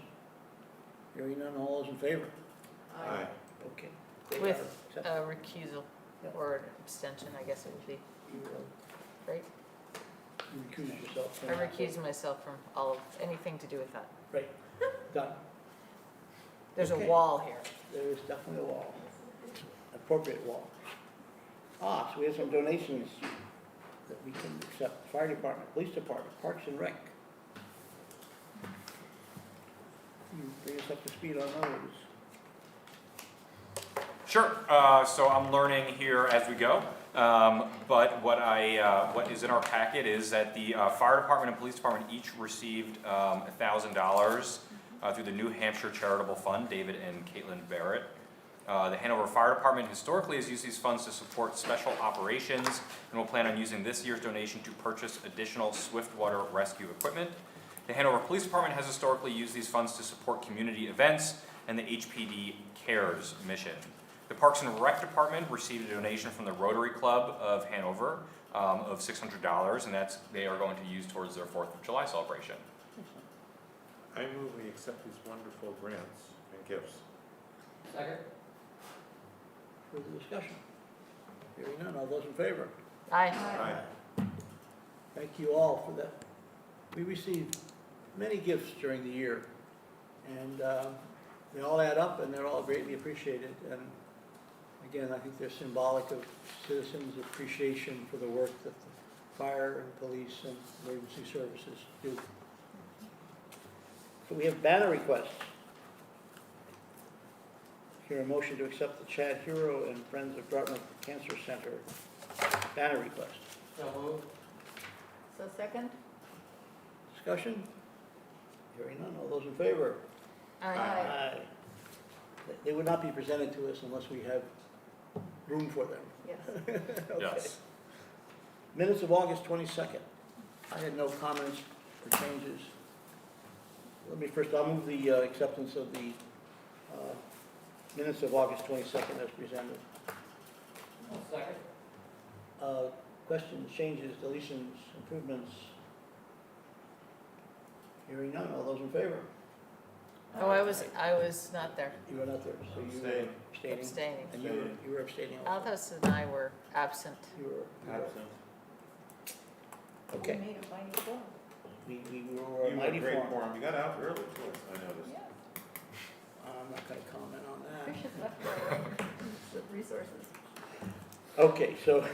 Hearing none, all those in favor? Aye. Okay. They With are accepted. recusal Yep. or an abstention, I guess it would be, You right? recuse yourself from I that. recuse myself from all of, anything to do with that. Right, done. There's Okay. a wall here. There is definitely a wall, appropriate wall. So we have some donations that we can accept. Fire department, police department, parks and rec. You bring us up to speed on those. Sure. So I'm learning here as we go. But what is in our packet is that the fire department and police department each received $1,000 through the New Hampshire Charitable Fund, David and Caitlin Barrett. The Hanover Fire Department historically has used these funds to support special operations and will plan on using this year's donation to purchase additional swiftwater rescue equipment. The Hanover Police Department has historically used these funds to support community events and the HPD CARES mission. The Parks and Rec Department received a donation from the Rotary Club of Hanover of $600, and they are going to use towards their 4th of July celebration. I move we accept these wonderful grants and gifts. Second. Further discussion? Hearing none, all those in favor? Aye. Aye. Thank you all for that. We received many gifts during the year, and they all add up and they're all greatly appreciated. And Again, I think they're symbolic of citizens' appreciation for the work that the fire and police and emergency services do. So we have banner requests. Here a motion to accept the Chad Hero and Friends of Dartmouth Cancer Center banner request. So second? Discussion? Hearing none, all those in favor? Aye. They would not be presented to us unless we have room for them. Yes. Okay. Yes. Minutes of August 22nd. I had no comments or changes. I'll move the acceptance of the minutes of August 22nd as presented. Second. Questions, changes, deletions, improvements? Hearing none, all those in favor? Oh, I was not there, You were not there, so you were abstaining? abstaining. And you were abstaining also? Althos and I were absent. You were absent. We Okay, made a mighty quorum. we were a mighty form. You got out early, too, I noticed. Yeah. I'm not gonna comment on that. Trish has left for resources. Okay, so,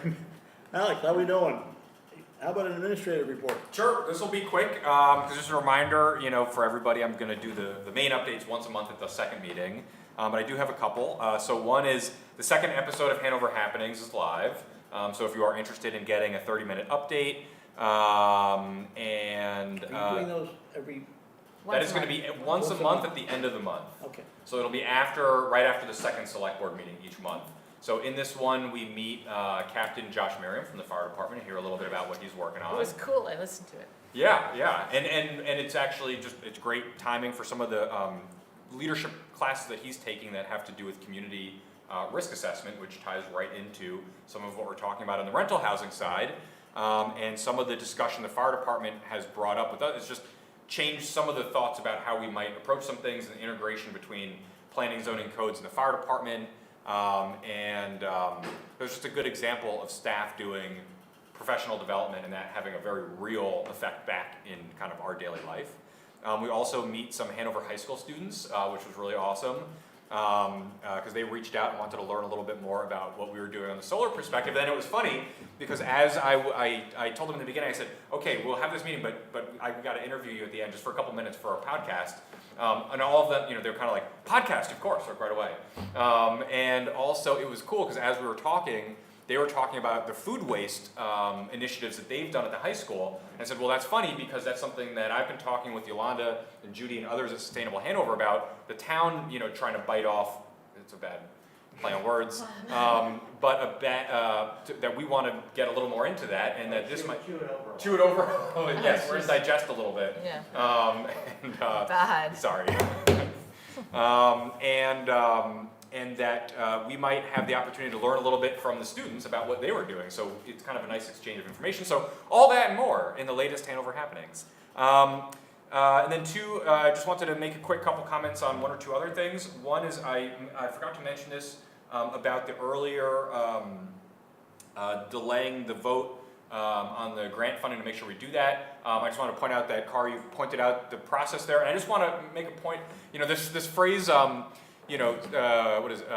Alex, how we doing? How about an administrative report? Sure, this will be quick, because just a reminder, for everybody, I'm gonna do the main updates once a month at the second meeting. But I do have a couple. So one is, the second episode of Hanover Happenings is live. So if you are interested in getting a 30-minute update, and Are you doing those every, that is gonna be once a month at the end of the month. okay, So it'll be right after the second select board meeting each month. So in this one, we meet Captain Josh Merriam from the fire department and hear a little bit about what he's working It on. was cool, I listened to it. Yeah, and it's actually it's great timing for some of the leadership classes that he's taking that have to do with community risk assessment, which ties right into some of what we're talking about on the rental housing side. And some of the discussion the fire department has brought up with us is just changed some of the thoughts about how we might approach some things and integration between planning, zoning codes and the fire department. There's just a good example of staff doing professional development and that having a very real effect back in kind of our daily life. We also meet some Hanover High School students, which was really awesome, because they reached out and wanted to learn a little bit more about what we were doing on the solar perspective. Then it was funny, because as I told them in the beginning, I said, okay, we'll have this meeting, but I've got to interview you at the end just for a couple minutes for our podcast. And all of them, they're kind of like, podcast, of course, like right away. And also it was cool, because as we were talking, they were talking about the food waste initiatives that they've done at the high school. And I said, well, that's funny, because that's something that I've been talking with Yolanda and Judy and others at Sustainable Hanover about. The town, trying to bite off, it's a bad play on words, but that we want to get a little more into that, and that this might chew it over. Oh, yes, we're gonna digest a little bit. Yeah. Bad. Sorry. And that we might have the opportunity to learn a little bit from the students about what they were doing. So it's kind of a nice exchange of information. So all that and more in the latest Hanover Happenings. And then two, I just wanted to make a quick couple comments on one or two other things. One is I forgot to mention this about the earlier delaying the vote on the grant funding to make sure we do that. I just want to point out that, Carr, you've pointed out the process there. And I just want to make a point, this phrase, what is it?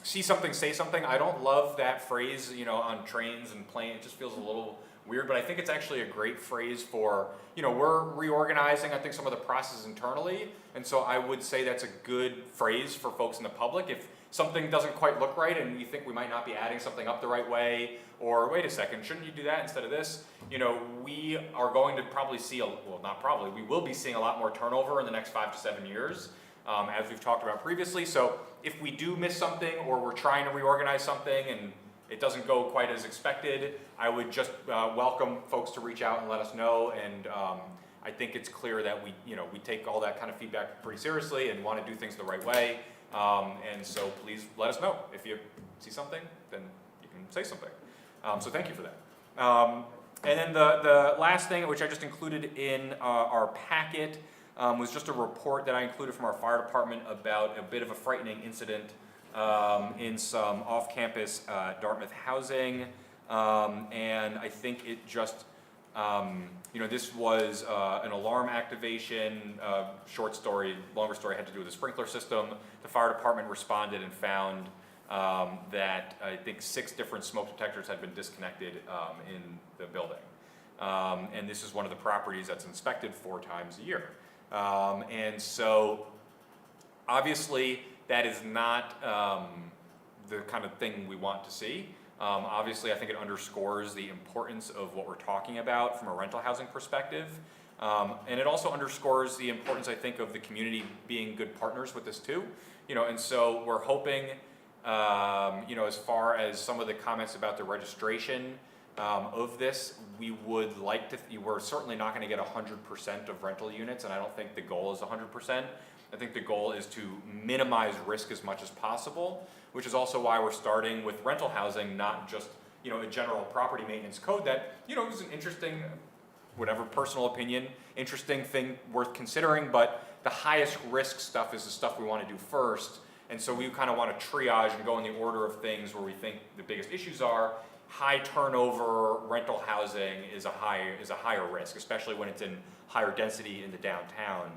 See something, say something. I don't love that phrase, on trains and planes. It just feels a little weird, but I think it's actually a great phrase for, we're reorganizing, I think, some of the processes internally. And so I would say that's a good phrase for folks in the public. If something doesn't quite look right and you think we might not be adding something up the right way, or wait a second, shouldn't you do that instead of this? We are going to probably see, we will be seeing a lot more turnover in the next 5 to 7 years. As we've talked about previously. So if we do miss something or we're trying to reorganize something and it doesn't go quite as expected, I would just welcome folks to reach out and let us know. And I think it's clear that we take all that kind of feedback pretty seriously and want to do things the right way. And so please let us know. If you see something, then you can say something. So thank you for that. And then the last thing, which I just included in our packet, was just a report that I included from our fire department about a bit of a frightening incident in some off-campus Dartmouth housing. And I think it just, this was an alarm activation, short story, longer story had to do with the sprinkler system. The fire department responded and found that I think 6 different smoke detectors had been disconnected in the building. And this is one of the properties that's inspected 4 times a year. And so obviously that is not the kind of thing we want to see. Obviously, I think it underscores the importance of what we're talking about from a rental housing perspective. And it also underscores the importance, I think, of the community being good partners with this too. And so we're hoping, as far as some of the comments about the registration of this, we would like to, we're certainly not gonna get 100% of rental units, and I don't think the goal is 100%. I think the goal is to minimize risk as much as possible, which is also why we're starting with rental housing, not just, a general property maintenance code that, is an interesting, whatever personal opinion, interesting thing worth considering, but the highest risk stuff is the stuff we want to do first. And so we kind of want to triage and go in the order of things where we think the biggest issues are. High turnover rental housing is a higher risk, especially when it's in higher density in the downtown.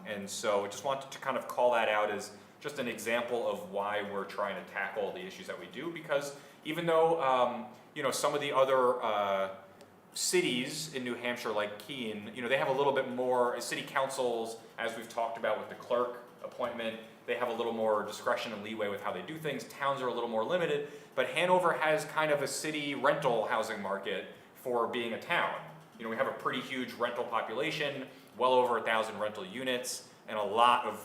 And so I just wanted to kind of call that out as just an example of why we're trying to tackle the issues that we do, because even though, some of the other cities in New Hampshire, like Keene, they have a little bit more, city councils, as we've talked about with the clerk appointment, they have a little more discretion and leeway with how they do things. Towns are a little more limited, but Hanover has kind of a city rental housing market for being a town. We have a pretty huge rental population, well over 1,000 rental units, and a lot of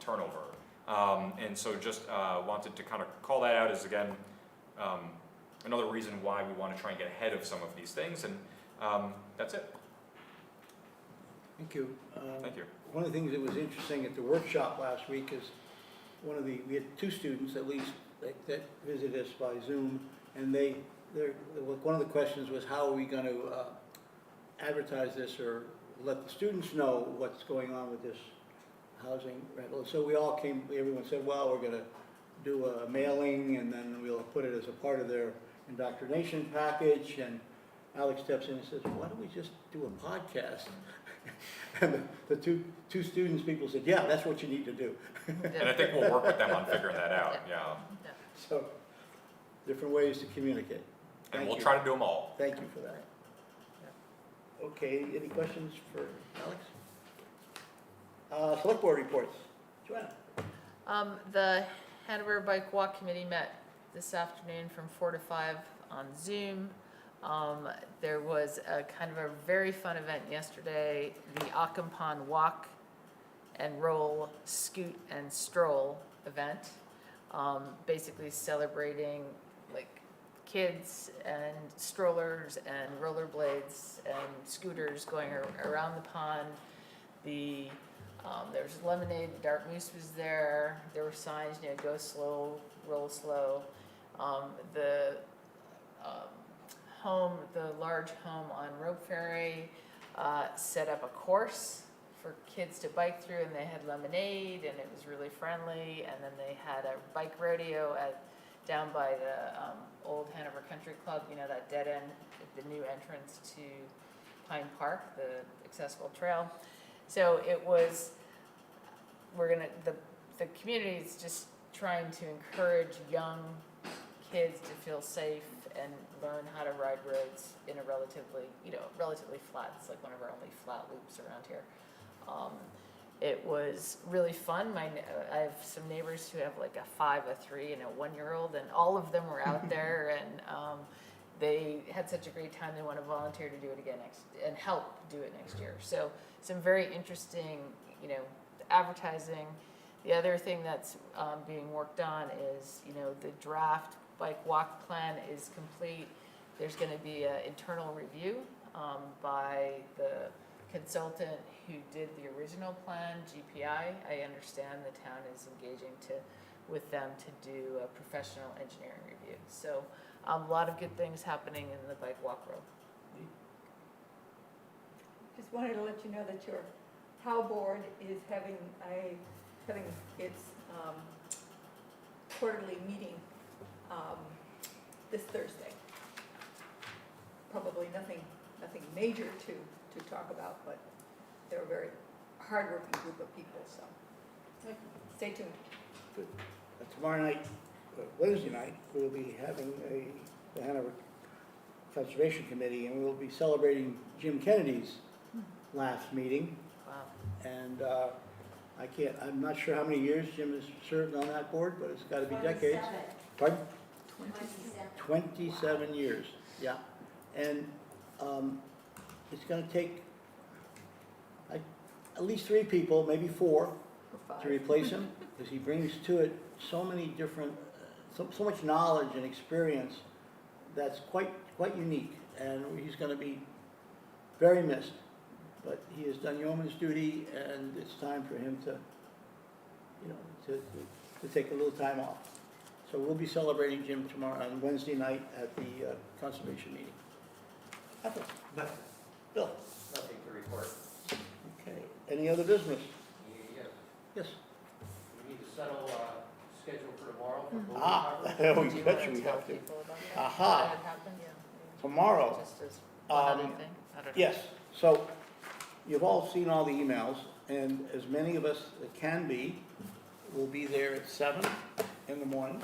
turnover. And so just wanted to kind of call that out as, again, another reason why we want to try and get ahead of some of these things, and that's it. Thank you. Thank you. One of the things that was interesting at the workshop last week is we had 2 students at least that visited us by Zoom, and one of the questions was, how are we going to advertise this or let the students know what's going on with this housing rental? So everyone said, well, we're going to do a mailing, and then we'll put it as a part of their indoctrination package. And Alex steps in and says, why don't we just do a podcast? And the two people said, yeah, that's what you need to do. And I think we'll work with them on figuring that out, yeah. So, different ways to communicate. And Thank we'll you. try to do them all. Thank you for that. Okay, any questions for Alex? Selectboard reports. Joanna? The Hanover Bike Walk Committee met this afternoon from 4 to 5 on Zoom. There was a kind of a very fun event yesterday, the Occompon Walk and Roll, Scoot and Stroll event, basically celebrating like kids and strollers and rollerblades and scooters going around the pond. There was lemonade, Dartmouth was there, there were signs, go slow, roll slow. The large home on Rope Ferry set up a course for kids to bike through, and they had lemonade, and it was really friendly. And then they had a bike rodeo down by the old Hanover Country Club, that dead end, the new entrance to Pine Park, the accessible trail. So it was, the community is just trying to encourage young kids to feel safe and learn how to ride roads in a relatively flat. It's like one of our only flat loops around here. It was really fun. I have some neighbors who have like a 5, a 3, and a 1-year-old, and all of them were out there, and they had such a great time. They want to volunteer to do it again and help do it next year. So some very interesting, advertising. The other thing that's being worked on is, the draft bike walk plan is complete. There's going to be an internal review by the consultant who did the original plan, GPI. I understand the town is engaging with them to do a professional engineering review. So a lot of good things happening in the bike walk world. Just wanted to let you know that your POW board is having its quarterly meeting this Thursday. Probably nothing major to talk about, but they're a very hardworking group of people, so stay tuned. Good. Tomorrow night, Wednesday night, we'll be having the Hanover Conservation Committee, and we'll be celebrating Jim Kennedy's last meeting. Wow. And I'm not sure how many years Jim has served on that board, but it's gotta be decades. Pardon? 27 years, yeah. And it's gonna take at least 3 people, maybe 4, to replace him, because he brings to it so many different, so much knowledge and experience that's quite unique, and he's gonna be very missed. But he has done yeoman's duty, and it's time for him to, to take a little time off. So we'll be celebrating Jim tomorrow, on Wednesday night at the conservation meeting. Ethel? Nothing. Bill? Nothing to report. Okay, any other business? Yes. Yes? We need to settle schedule for tomorrow for voting Ah, coverage. we Do you bet wanna you we tell have to. people about that? Aha. That had happened, yeah. Tomorrow, Just as one other Um, thing? I don't know. yes, so you've all seen all the emails, and as many of us that can be, will be there at 7 in the morning.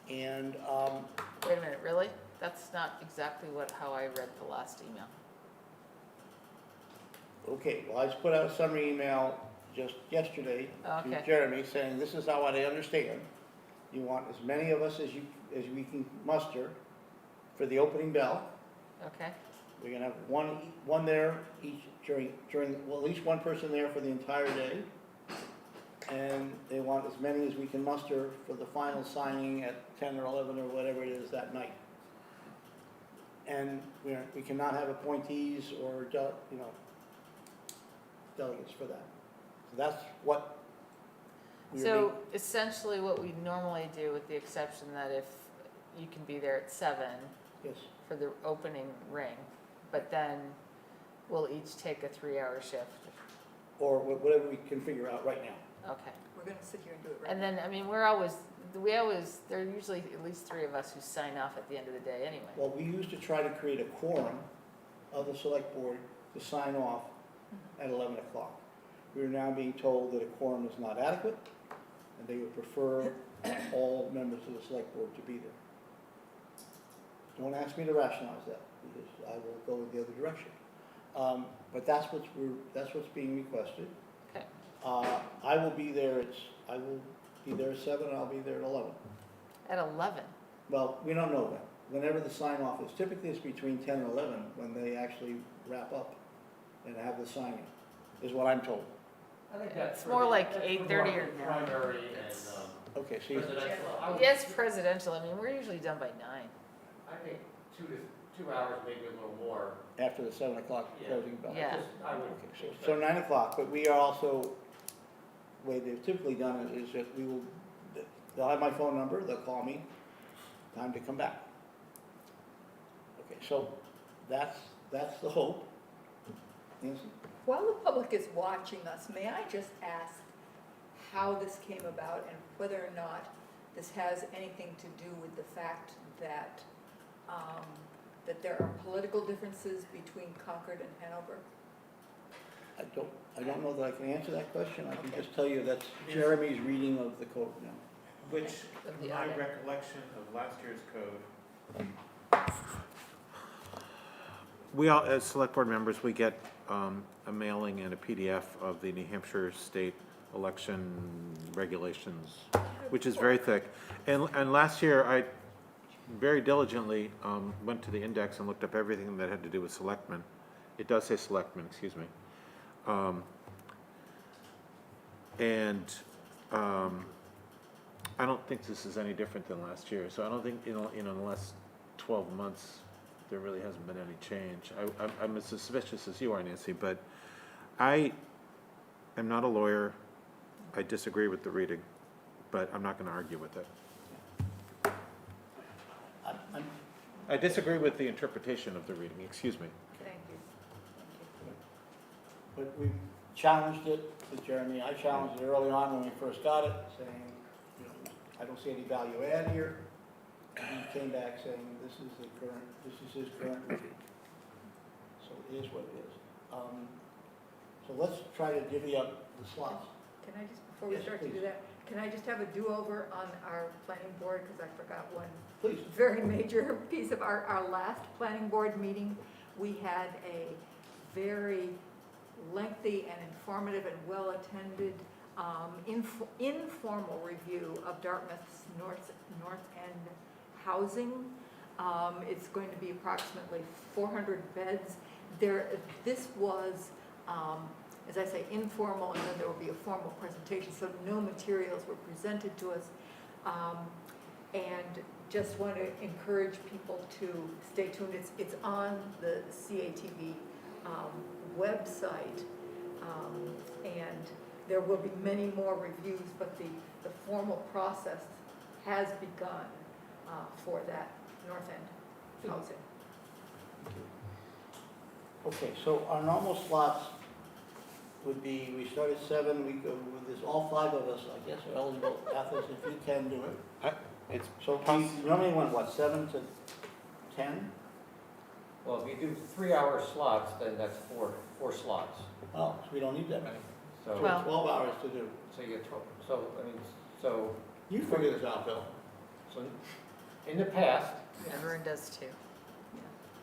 And, Wait a minute, really? That's not exactly how I read the last email. okay, well, I just put out a summary email just yesterday to Okay. Jeremy saying, this is how I understand. You want as many of us as we can muster for the opening bell. Okay, We're gonna have one there each during, well, at least one person there for the entire day. And they want as many as we can muster for the final signing at 10 or 11 or whatever it is that night. And we cannot have appointees or, delegates for that. So that's what we're so essentially what we normally do, with the exception that if you can be there at 7 yes, for the opening ring, but then we'll each take a 3-hour shift. or whatever we can figure out right now. Okay. We're gonna sit here and do it right And then, I mean, there are usually at least 3 of us who sign off at the end of the day anyway. Well, we used to try to create a quorum of the select board to sign off at 11 o'clock. We are now being told that a quorum is not adequate, and they would prefer all members of the select board to be there. Don't ask me to rationalize that, because I will go in the other direction. But that's what's being requested. Okay. I will be there at 7, and I'll be there at 11. At 11? Well, we don't know when. Whenever the sign off is, typically it's between 10 and 11 when they actually wrap up and have the signing, is what I'm told. I think that's It's more like that's 8:30 or for primary and Okay, so you, presidential. I would- Yes, presidential, I mean, we're usually done by 9. I think 2 hours, maybe a little more. after the 7 o'clock Yeah. closing bell. Yeah. I would. Okay, so 9 o'clock, but we are also, the way they've typically done it is that they'll have my phone number, they'll call me, time to come back. Okay, so that's the hope. Nancy? While the public is watching us, may I just ask how this came about and whether or not this has anything to do with the fact that, that there are political differences between Concord and Hanover? I don't know that I can answer that question. I can just tell you that's Jeremy's reading of the code now. Which, Of the my audit. recollection of last year's code. We all, as select board members, we get a mailing and a PDF of the New Hampshire state election regulations, which is very thick. And last year, I very diligently went to the index and looked up everything that had to do with selectmen. It does say selectmen, excuse me. I don't think this is any different than last year, so I don't think, in the last 12 months, there really hasn't been any change. I'm as suspicious as you are, Nancy, but I am not a lawyer. I disagree with the reading, but I'm not gonna argue with it. I'm- I disagree with the interpretation of the reading, excuse me. Thank you. But we challenged it with Jeremy. I challenged it early on when we first got it, saying, I don't see any value add here. And he came back saying, this is his current reading. So it is what it is. So let's try to divvy up the slots. Can I just, before we Yes, start to please. do that, Can I just have a do-over on our planning board, because I forgot one Please. very major piece of our last planning board meeting. We had a very lengthy and informative and well-attended informal review of Dartmouth's North End housing. It's going to be approximately 400 beds. This was, as I say, informal, and then there will be a formal presentation, so no materials were presented to us. And just want to encourage people to stay tuned. It's on the CATV website, and there will be many more reviews, but the formal process has begun for that North End housing. Okay, so our normal slots would be, we start at 7, we go, with this, all 5 of us, I guess, are eligible. Athos, if you can do it. It's So we normally went, what, 7 to 10? Well, if you do 3-hour slots, then that's four slots. Oh, so we don't need that many. So So, Well- 12 hours to do. so you get 12, so, I mean, so, You figure this out, Bill. so in the past, Everyone does too.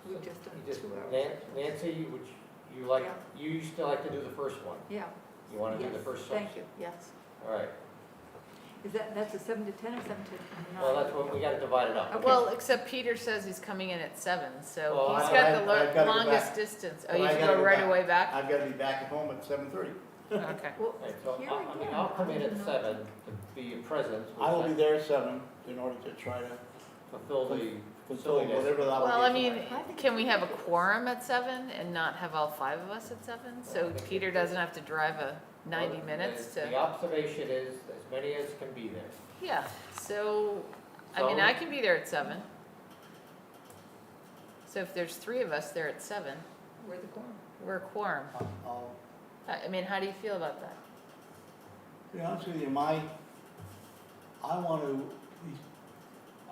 We've just done you just, 2 hours. Nancy, which you like, Yeah. you used to like to do the first one. Yeah. You want to do the Yes, first one? Thank you, yes. All right, That's a 7 to 10 or 7 to 9? well, that's what, we got to divide it up. Well, except Peter says he's coming in at 7, so Well, he's I- got I've the gotta go longest back. distance. Oh, But you I have to gotta go go right back. away back? I've got to be back at home at 7:30. Okay. Well, Okay, so here I mean, again, I'll come in I at do not- 7 to be present. I will be there at 7 in order to try to Fulfill the fulfill facilities. whatever the Well, I obligation mean, is. can we have a quorum at 7 and not have all 5 of us at 7? So Peter doesn't have to drive a 90 Well, minutes The to, observation is as many as can be there. yeah, so, I mean, So- I can be there at 7. So if there's 3 of us there at 7, We're the quorum. we're a quorum. I'll I mean, how do you feel about that? to be honest with you, I want to,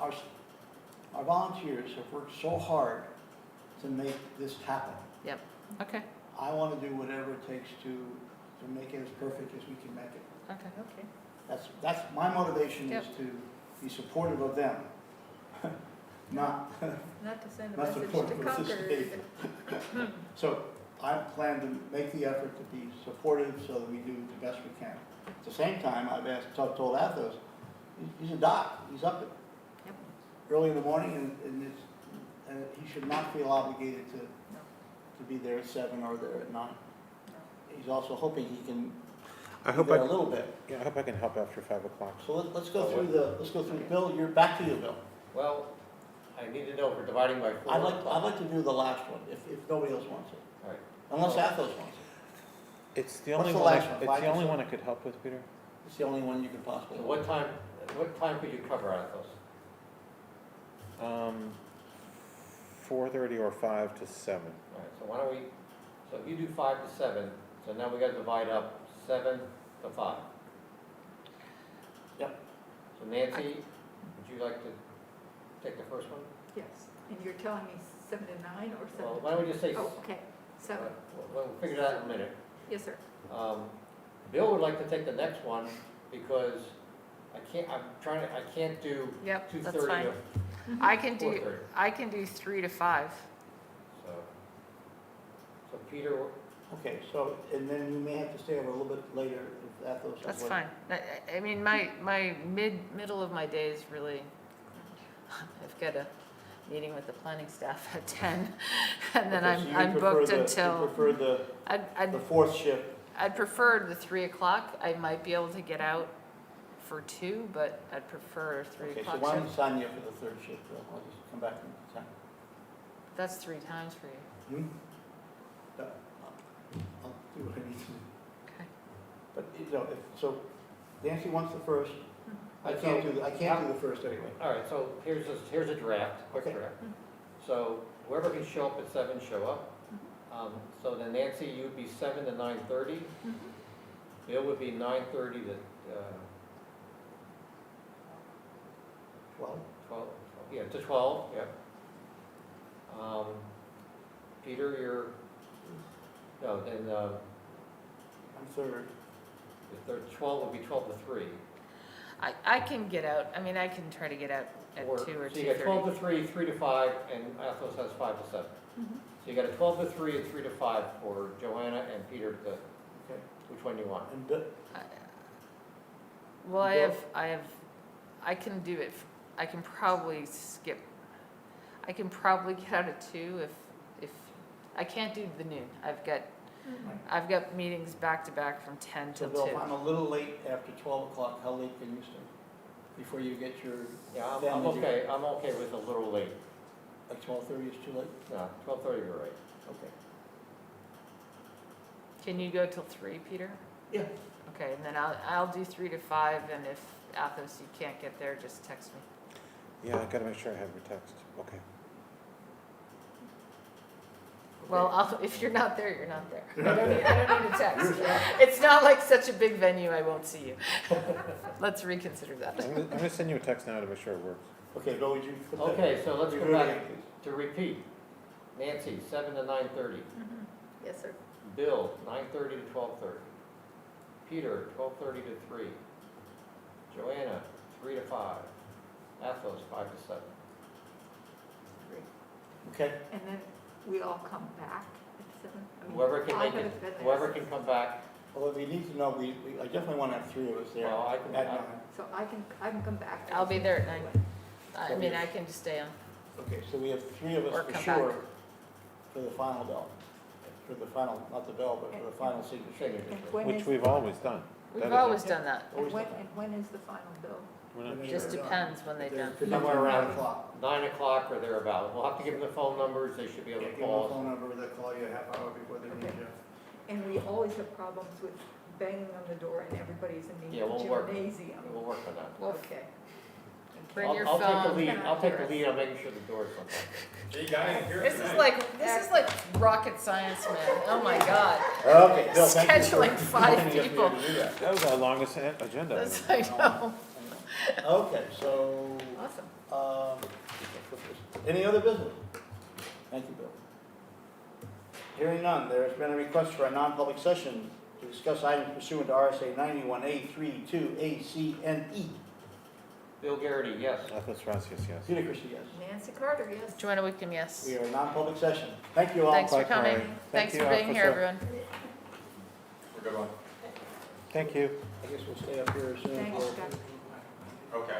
our volunteers have worked so hard to make this happen. Yep, okay, I want to do whatever it takes to make it as perfect as we can make it. okay. Okay. That's, my motivation is Yep. to be supportive of them, not, Not to send a not message to supportive of the Concord. state. So I plan to make the effort to be supportive so that we do the best we can. At the same time, I've told Athos, he's a doc, he's up at Yep. early in the morning and he should not feel obligated to be there at 7 or there at 9. He's also hoping he can I be hope there a I, little bit. yeah, I hope I can help after 5 o'clock. So let's go through, Bill, you're back to you, Bill. Well, I need to know if we're dividing by 4. I'd like to do the last one, if nobody else wants it, All right. unless Athos wants it. It's the What's only the one, last one, it's 5 the to only 7? one I could help with, Peter. It's the only one you can possibly. So what time could you cover out of those? 4:30 or 5 to 7. All right, so why don't we, so if you do 5 to 7, so now we got to divide up 7 to 5. Yep. So Nancy, would you like to take the first one? Yes, and you're telling me 7 to 9 or 7 Well, to why don't we just say, Oh, okay, 7. we'll figure that out in a minute. Yes, sir. Bill would like to take the next one because I can't do Yep, 2:30 that's fine. to I can do, 4:30. I can do 3 to 5. So Peter, Okay, so, and then you may have to stay over a little bit later if Athos is That's late. fine. I mean, my middle of my day is really, I've got a meeting with the planning staff at 10, and then Okay, so you I'm prefer booked the- until, You prefer the I'd 4th shift. prefer the 3 o'clock. I might be able to get out for 2, but I'd prefer 3 Okay, so o'clock. why don't shift. you sign me up for the 3rd shift, Bill? I'll just come back and sign. That's 3 times for you. I'll do what I need to do. Okay. But, so Nancy wants the 1st. I can't do the 1st anyway. all right, so here's a draft, quick Okay. draft. So whoever can show up at 7, show up. So then Nancy, you'd be 7 to 9:30. Bill would be 9:30 to 12. 12, yeah, to 12, yeah. Peter, no, then I'm 3rd. the 12 would be 12 to 3. I can get out, I mean, I can try to get out at 2 or So you 2:30. got 12 to 3, 3 to 5, and Athos has 5 to 7. So you got a 12 to 3 and 3 to 5 for Joanna and Peter to, Okay. which one you want? And Bill, Well, I can do it, I can probably skip, I can probably get out at 2 if, I can't do the noon. I've got meetings back to back from 10 so till Bill, 2. if I'm a little late after 12 o'clock, how late can you stay? Before you get your, Yeah, I'm Family okay, I'm okay with a little late. like 12:30 is too late? No, 12:30, you're right. Okay. Can you go till 3, Peter? Yeah. Okay, and then I'll do 3 to 5, and if Athos, you can't get there, just text me. Yeah, I gotta make sure I have your text. Okay. Well, if you're not there, you're not there. I don't need a text. It's not like such a big venue, I won't see you. Let's reconsider that. I'm gonna send you a text now to make sure it works. Okay, Bill, would you put that? Okay, so let's go Review it back again, please. to repeat. Nancy, 7 to 9:30. Yes, sir. Bill, 9:30 to 12:30. Peter, 12:30 to 3. Joanna, 3 to 5. Athos, 5 to 7. Okay, And then we all come back at 7? I mean, Whoever can I make would it, have been there. whoever can come back, well, we need to know, I definitely want to have 3 of us there Well, I can- at I- 9. So I can come back. I'll be there at 9. I mean, I can just stay on. Okay, so we have 3 of Or us for come sure back. for the final bill. For the final, not the bill, but for the final signature. signature. And when Which is, we've always done. We've That is always it. done that. and when is the final bill? We're not When sure. Just depends when they're done. Somewhere around 9 o'clock. 9 o'clock or thereabout. We'll have to give them the phone numbers, they should be able Yeah, to give them a call us. phone number, they'll call you a half hour before they need Okay. you. And we always have problems with banging on the door and everybody's in Yeah, the we'll work. gymnasium. We'll work on that. Well, Okay. bring your I'll take the phone. lead, I'll take the lead on making sure the door's open. This is like rocket science, man. Oh my God. Okay, Bill, thank you. for Scheduling 5 letting us be able people. to do that. That was our longest agenda. That's, I know. Okay, so, Awesome. any other business? Thank you, Bill. Hearing none, there has been a request for a non-public session to discuss items pursuant to RSA 91A32 A, C, and E. Bill Garrity, yes. Athos Gracias, yes. Peter Christie, yes. Nancy Carter, yes. Joanna Wickham, yes. We are in non-public session. Thank you all. Thanks for Bye, coming. Cory. Thanks Thank for you, being here, officer. everyone. Good one. Thank you. I guess we'll stay up here as soon as Thanks, we're. Scott. Okay.